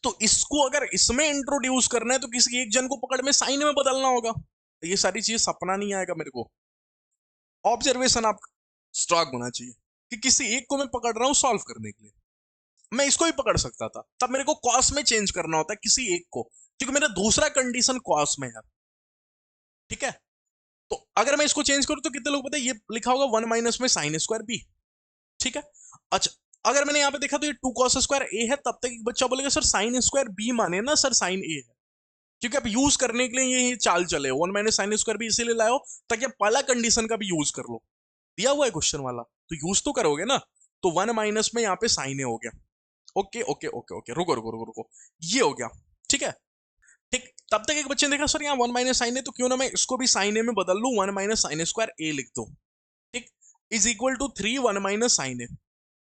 तो इसको अगर इसमें इंट्रोड्यूस करना है तो किसी एक जन को पकड़ में साइन में बदलना होगा। ये सारी चीज सपना नहीं आएगा मेरे को, ऑब्जर्वेशन आप स्ट्रॉन्ग होना चाहिए कि किसी एक को मैं पकड़ रहा हूं सॉल्व करने के लिए। मैं इसको ही पकड़ सकता था, तब मेरे को कॉस में चेंज करना होता है किसी एक को, क्योंकि मेरा दूसरा कंडीशन कॉस में है, ठीक है। तो अगर मैं इसको चेंज करूं तो कितने लोग पता है ये लिखा होगा 1 माइनस में साइन स्क्वायर बी, ठीक है। अच्छा, अगर मैंने यहाँ पे देखा तो ये 2 cos स्क्वायर ए है, तब तक एक बच्चा बोलेगा सर साइन स्क्वायर बी माने ना सर साइन ए है, क्योंकि आप यूज करने के लिए ये चाल चले, 1 माइनस साइन स्क्वायर भी इसीलिए लाओ ताकि आप पहला कंडीशन का भी यूज कर लो। दिया हुआ है क्वेश्चन वाला तो यूज तो करोगे ना। तो 1 माइनस में यहाँ पे साइन ए हो गया। ओके ओके ओके ओके, रुको रुको रुको रुको, ये हो गया। ठीक है, ठीक। तब तक एक बच्चे ने देखा सर यहाँ 1 माइनस साइन ए, तो क्यों ना मैं इसको भी साइन ए में बदल लूं, 1 माइनस साइन स्क्वायर ए लिख दो। ठीक, is equal to 3 1 minus sine A.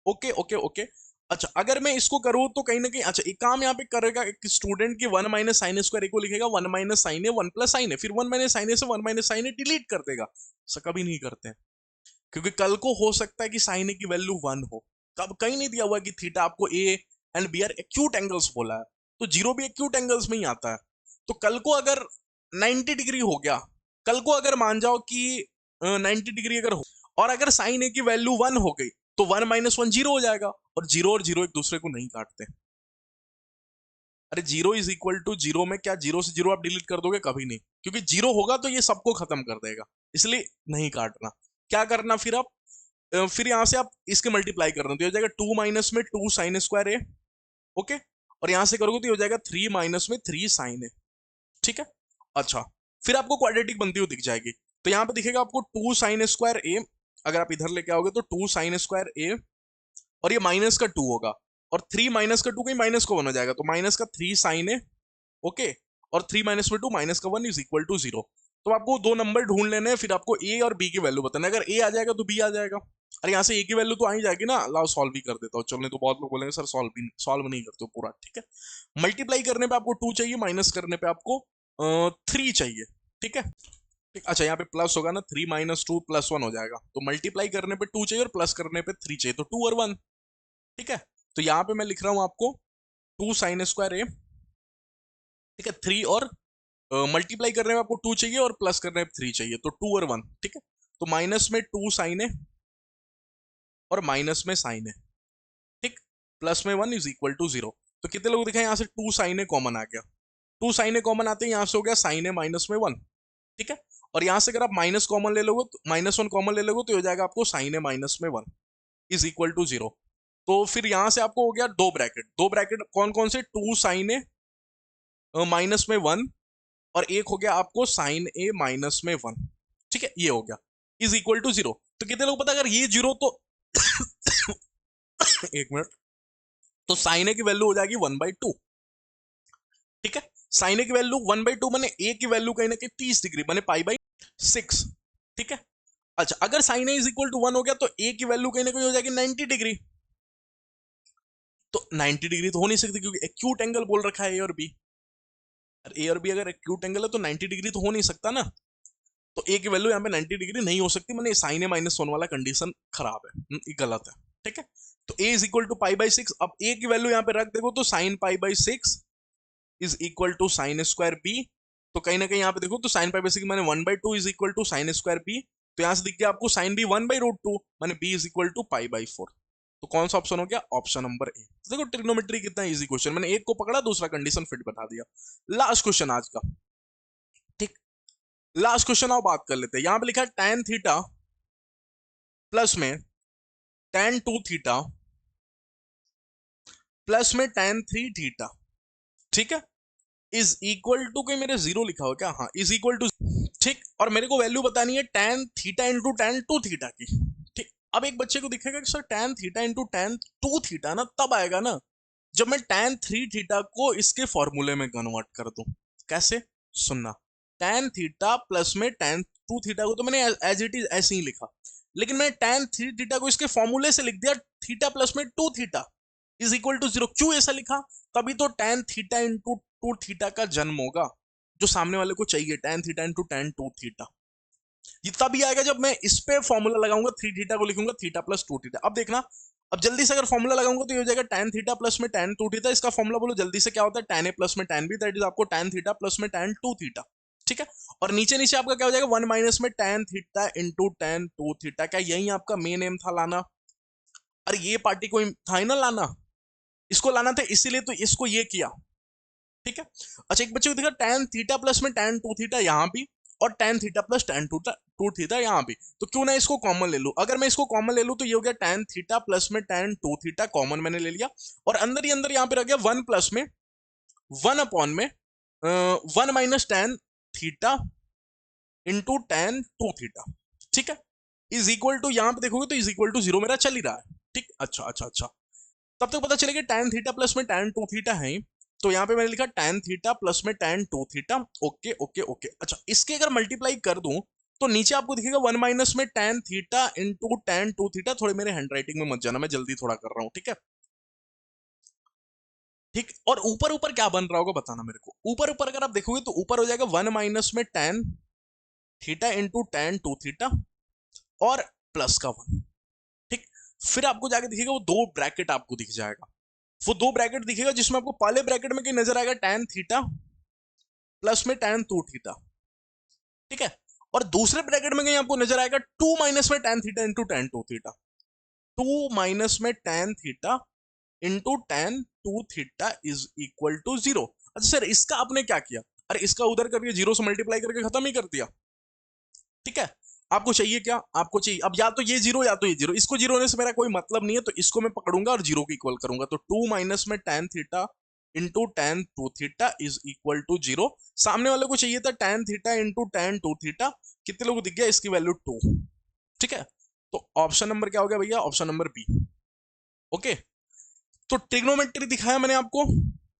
Okay okay okay. अच्छा, अगर मैं इसको करूं तो कहीं ना कहीं, अच्छा एक काम यहाँ पे करेगा एक स्टूडेंट की 1 माइनस साइन स्क्वायर को लिखेगा 1 माइनस साइन ए 1 प्लस साइन ए, फिर 1 माइनस साइन ए से 1 माइनस साइन ए डिलीट कर देगा। सर कभी नहीं करते हैं, क्योंकि कल को हो सकता है कि साइन ए की वैल्यू 1 हो। कब कहीं नहीं दिया हुआ कि थीटा आपको A and B are acute angles बोला है, तो जीरो भी एक्यूट एंगल्स में ही आता है। तो कल को अगर 90 डिग्री हो गया, कल को अगर मान जाओ कि 90 डिग्री अगर हो और अगर साइन ए की वैल्यू 1 हो गई तो 1 माइनस 1 जीरो हो जाएगा, और जीरो एक दूसरे को नहीं काटते। अरे zero is equal to zero में क्या जीरो से जीरो आप डिलीट कर दोगे? कभी नहीं, क्योंकि जीरो होगा तो ये सबको खत्म कर देगा, इसलिए नहीं काटना। क्या करना फिर आप, फिर यहां से आप इसके मल्टीप्लाई करना, तो हो जाएगा 2 माइनस में 2 साइन स्क्वायर ए। ओके, और यहां से करोगे तो हो जाएगा 3 माइनस में 3 साइन ए। ठीक है, अच्छा फिर आपको क्वाड्रेटिक बनती हुई दिख जाएगी, तो यहां पे दिखेगा आपको 2 साइन स्क्वायर ए। अगर आप इधर लेके आओगे तो 2 साइन स्क्वायर ए, और ये माइनस का 2 होगा, और 3 माइनस का 2 कहीं माइनस को बन जाएगा, तो माइनस का 3 साइन ए। ओके, और 3 माइनस में 2 माइनस का 1 इज इक्वल टू 0। तो आपको दो नंबर ढूंढ लेने हैं, फिर आपको ए और बी की वैल्यू बताना है। अगर ए आ जाएगा तो बी आ जाएगा। अरे यहाँ से ए की वैल्यू तो आ ही जाएगी ना, लाओ सॉल्व भी कर देता हूँ। चलने तो बहुत लोग बोलेंगे सर सॉल्व नहीं करते हो पूरा। ठीक है, मल्टीप्लाई करने पे आपको 2 चाहिए, माइनस करने पे आपको 3 चाहिए। ठीक है, ठीक। अच्छा यहाँ पे प्लस होगा ना, 3 माइनस 2 प्लस 1 हो जाएगा, तो मल्टीप्लाई करने पे 2 चाहिए और प्लस करने पे 3 चाहिए, तो 2 और 1। ठीक है, तो यहाँ पे मैं लिख रहा हूँ आपको 2 साइन स्क्वायर ए। ठीक है, 3 और मल्टीप्लाई करने में आपको 2 चाहिए और प्लस करने में 3 चाहिए, तो 2 और 1। ठीक है, तो माइनस में 2 साइन ए और माइनस में साइन ए। ठीक, प्लस में 1 इज इक्वल टू 0। तो कितने लोग दिखाए, यहाँ से 2 साइन ए कॉमन आ गया, 2 साइन ए कॉमन आते हैं, यहाँ से हो गया साइन ए माइनस में 1। ठीक है, और यहाँ से अगर आप माइनस कॉमन ले लोगे तो -1 कॉमन ले लोगे तो हो जाएगा आपको साइन ए माइनस में 1 इज इक्वल टू 0। तो फिर यहां से आपको हो गया दो ब्रैकेट कौन कौन से, 2 साइन ए माइनस में 1, और एक हो गया आपको साइन ए माइनस में 1। ठीक है, ये हो गया इज इक्वल टू 0। तो कितने लोग पता, अगर ये 0 तो एक मिनट, तो साइन ए की वैल्यू हो जाएगी 1/2। ठीक है, साइन ए की वैल्यू 1/2 माने ए की वैल्यू कहीं ना कहीं 30 डिग्री माने π/6। ठीक है, अच्छा अगर sine A is equal to 1 हो गया तो ए की वैल्यू कहीं ना कहीं हो जाएगी 90 डिग्री। तो 90 डिग्री तो हो नहीं सकती, क्योंकि एक्यूट एंगल बोल रखा है ए और बी। ए और बी अगर एक्यूट एंगल है तो 90 डिग्री तो हो नहीं सकता ना, तो ए की वैल्यू यहाँ पे 90 डिग्री नहीं हो सकती, मैंने साइन ए माइनस 1 वाला कंडीशन खराब है, ये गलत है। ठीक है, तो ए इज इक्वल टू π/6। अब ए की वैल्यू यहाँ पे रख देखो तो sine π/6 is equal to sine square B. तो कहीं ना कहीं यहाँ पे देखो तो साइन π/6 माने 1/2 is equal to sine square B. तो यहाँ से दिख गया आपको साइन बी 1/√2 माने बी इज इक्वल टू π/4। तो कौन सा ऑप्शन हो गया, ऑप्शन नंबर ए। तो देखो ट्रिग्नोमेट्री कितना इजी क्वेश्चन, मैंने एक को पकड़ा दूसरा कंडीशन फिट बता दिया। लास्ट क्वेश्चन आज का। ठीक, लास्ट क्वेश्चन आओ बात कर लेते हैं। यहां पे लिखा है tan थीटा प्लस में tan 2 थीटा प्लस में tan 3 थीटा। ठीक है, इज इक्वल टू, कोई मेरे 0 लिखा हो क्या, हाँ इज इक्वल टू। ठीक, और मेरे को वैल्यू बतानी है tan theta into tan 2 theta की। ठीक, अब एक बच्चे को दिखेगा कि sir tan theta into tan 2 theta ना तब आएगा ना जब मैं tan 3 थीटा को इसके फॉर्मूले में कन्वर्ट कर दूं। कैसे, सुनना, tan थीटा प्लस में tan 2 थीटा को तो मैंने एज इट इज ऐसे ही लिखा, लेकिन मैंने tan 3 थीटा को इसके फॉर्मूले से लिख दिया थीटा प्लस में 2 थीटा इज इक्वल टू 0। क्यों ऐसा लिखा, तभी तो tan थीटा इंटू 2 थीटा का जन्म होगा जो सामने वाले को चाहिए, tan theta into tan 2 theta. ये तभी आएगा जब मैं इस पे फॉर्मूला लगाऊंगा, 3 थीटा को लिखूंगा थीटा प्लस 2 थीटा। अब देखना, अब जल्दी से अगर फॉर्मूला लगाऊंगा तो ये हो जाएगा tan थीटा प्लस में tan 2 थीटा। इसका फॉर्मूला बोलो जल्दी से, क्या होता है, tan a प्लस में tan b, दैट इज आपको tan थीटा प्लस में tan 2 थीटा। ठीक है, और नीचे नीचे आपका क्या हो जाएगा, 1 माइनस में tan theta into tan 2 theta. क्या यही आपका मेन एम था लाना? अरे ये पार्टी को था ही ना लाना, इसको लाना था, इसीलिए तो इसको ये किया। ठीक है, अच्छा एक बच्चे को दिखा tan थीटा प्लस में tan 2 थीटा यहाँ भी, और tan theta plus tan 2 theta यहाँ भी, तो क्यों ना इसको कॉमन ले लूं। अगर मैं इसको कॉमन ले लूं तो ये हो गया tan थीटा प्लस में tan 2 थीटा, कॉमन मैंने ले लिया, और अंदर ही अंदर यहाँ पे रह गया 1 प्लस में 1 अपॉन में 1 minus tan theta into tan two theta, ठीक है, इज इक्वल टू, यहां पे देखोगे तो इज इक्वल टू 0 मेरा चल ही रहा है, ठीक। अच्छा अच्छा अच्छा, तब तक पता चलेगा tan थीटा प्लस में tan टू थीटा है, तो यहाँ पे मैंने लिखा tan थीटा प्लस में tan two theta. Okay okay okay, अच्छा इसके अगर मल्टीप्लाई कर दूं तो नीचे आपको दिखेगा 1 माइनस में tan theta into tan two theta. थोड़े मेरे हैंडराइटिंग में मत जाना, मैं जल्दी थोड़ा कर रहा हूँ, ठीक है। ठीक, और ऊपर ऊपर क्या बन रहा होगा बताना मेरे को। ऊपर ऊपर अगर आप देखोगे तो ऊपर हो जाएगा 1 माइनस में tan theta into tan two theta और प्लस का 1, ठीक। फिर आपको जाके दिखेगा वो दो ब्रैकेट आपको दिख जाएगा, वो दो ब्रैकेट दिखेगा जिसमें आपको पहले ब्रैकेट में कहीं नजर आएगा tan थीटा प्लस में tan टू थीटा, ठीक है। और दूसरे ब्रैकेट में कहीं आपको नजर आएगा 2 माइनस में tan theta into tan two theta, 2 minus में tan theta into tan two theta is equal to 0। अच्छा सर इसका आपने क्या किया, अरे इसका उधर करके 0 से मल्टीप्लाई करके खत्म ही कर दिया, ठीक है। आपको चाहिए क्या, आपको चाहिए अब या तो ये 0 या तो ये 0, इसको 0 होने से मेरा कोई मतलब नहीं है, तो इसको मैं पकड़ूंगा और 0 को इक्वल करूंगा, तो 2 माइनस में tan theta into tan two theta is equal to 0। सामने वाले को चाहिए था tan theta into tan two theta, कितने लोग दिख गया, इसकी वैल्यू 2, ठीक है। तो ऑप्शन नंबर क्या हो गया भैया, ऑप्शन नंबर बी। ओके, तो ट्रिग्नोमेट्री दिखाया मैंने आपको,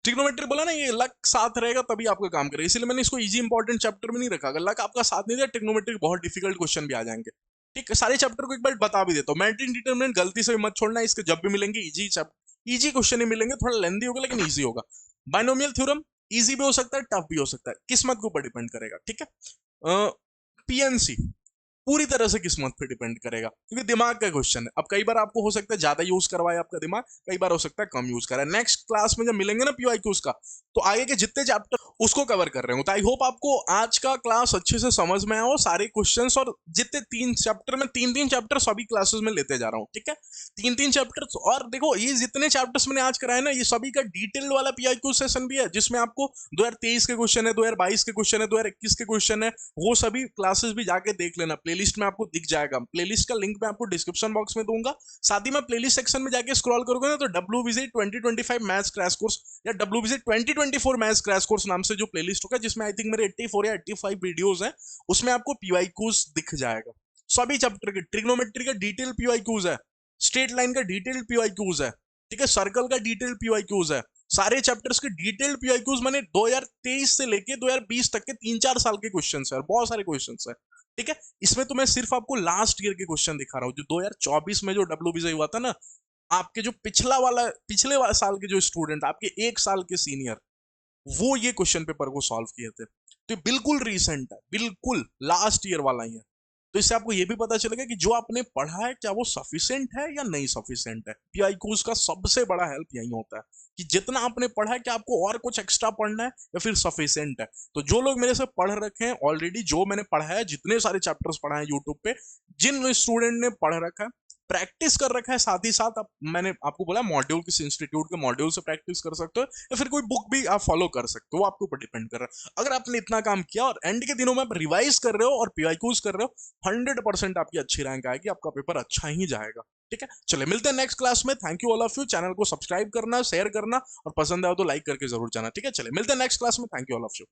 ट्रिग्नोमेट्री बोला ना ये लक साथ रहेगा तभी आपका काम करेगा, इसलिए मैंने इसको इजी इंपॉर्टेंट चैप्टर में नहीं रखा। अगर लक आपका साथ नहीं दिया ट्रिग्नोमेट्री बहुत डिफिकल्ट क्वेश्चन भी आ जाएंगे, ठीक है। सारे चैप्टर को एक बार बता भी देता हूँ। मैट्रिक डिटरमिनेंट गलती से मत छोड़ना, इसके जब भी मिलेंगे इजी क्वेश्चन ही मिलेंगे, थोड़ा लेंदी होगा लेकिन इजी होगा। बाइनोमियल थ्योरम इजी भी हो सकता है टफ भी हो सकता है, किस्मत के ऊपर डिपेंड करेगा, ठीक है। पीएनसी पूरी तरह से किस्मत पे डिपेंड करेगा, क्योंकि दिमाग का क्वेश्चन है। अब कई बार आपको हो सकता है ज्यादा यूज करवाए आपका दिमाग, कई बार हो सकता है कम यूज कराए। नेक्स्ट क्लास में जब मिलेंगे ना पीवाईक्यूज का, तो आगे के जितने चैप्टर उसको कवर कर रहे हो, तो आई होप आपको आज का क्लास अच्छे से समझ में आया हो, सारे क्वेश्चंस और जितने 3 चैप्टर में 3 चैप्टर सभी क्लासेस में लेते जा रहा हूँ, ठीक है। 3 चैप्टर, और देखो ये जितने चैप्टर्स मैंने आज कराए ना, ये सभी का डिटेल्ड वाला पीवाईक्यू सेशन भी है, जिसमें आपको 2023 के क्वेश्चन है, 2022 के क्वेश्चन है, 2021 के क्वेश्चन है, वो सभी क्लासेस भी जाके देख लेना। प्लेलिस्ट में आपको दिख जाएगा, प्लेलिस्ट का लिंक मैं आपको डिस्क्रिप्शन बॉक्स में दूंगा। साथ ही में प्लेलिस्ट सेक्शन में जाके स्क्रॉल करोगे ना, तो WBZ 2025 मैथ्स क्रैश कोर्स या WBZ 2024 मैथ्स क्रैश कोर्स नाम से जो प्लेलिस्ट होगा, जिसमें आई थिंक मेरे 84 या 85 वीडियोस हैं, उसमें आपको पीवाईक्यूज दिख जाएगा। सभी चैप्टर के ट्रिग्नोमेट्री का डिटेल पीवाईक्यूज है, स्ट्रेट लाइन का डिटेल पीवाईक्यूज है, ठीक है, सर्कल का डिटेल पीवाईक्यूज है, सारे चैप्टर्स के डिटेल्ड पीवाईक्यूज मैंने 2023 से लेके 2020 तक के 3-4 साल के क्वेश्चंस है, और बहुत सारे क्वेश्चंस है, ठीक है। इसमें तो मैं सिर्फ आपको लास्ट ईयर के क्वेश्चन दिखा रहा हूँ, जो 2024 में जो WBZ हुआ था ना, आपके जो पिछले वाला साल के जो स्टूडेंट, आपके 1 साल के सीनियर, वो ये क्वेश्चन पेपर को सॉल्व किए थे। तो बिल्कुल रिसेंट है, बिल्कुल लास्ट ईयर वाला ही है। तो इससे आपको ये भी पता चलेगा कि जो आपने पढ़ा है क्या वो सफिशिएंट है या नहीं सफिशिएंट है। पीवाईक्यूज का सबसे बड़ा हेल्प यही होता है कि जितना आपने पढ़ा है, क्या आपको और कुछ एक्स्ट्रा पढ़ना है या फिर सफिशिएंट है। तो जो लोग मेरे से पढ़ रखे हैं ऑलरेडी, जो मैंने पढ़ा है, जितने सारे चैप्टर्स पढ़ा है यूट्यूब पे, जिन स्टूडेंट ने पढ़ रखा है, प्रैक्टिस कर रखा है, साथ ही साथ मैंने आपको बोला मॉड्यूल, किस इंस्टीट्यूट के मॉड्यूल से प्रैक्टिस कर सकते हो या फिर कोई बुक भी आप फॉलो कर सकते हो, वो आपके ऊपर डिपेंड कर रहा है। अगर आपने इतना काम किया और एंड के दिनों में आप रिवाइज कर रहे हो और पीवाईक्यूज कर रहे हो, 100% आपकी अच्छी रैंक आएगी, आपका पेपर अच्छा ही जाएगा, ठीक है। चलिए मिलते हैं नेक्स्ट क्लास में। Thank you all of you. Channel को सब्सक्राइब करना, शेयर करना और पसंद आए तो लाइक करके जरूर जाना, ठीक है। चलिए मिलते हैं नेक्स्ट क्लास में। Thank you all of you.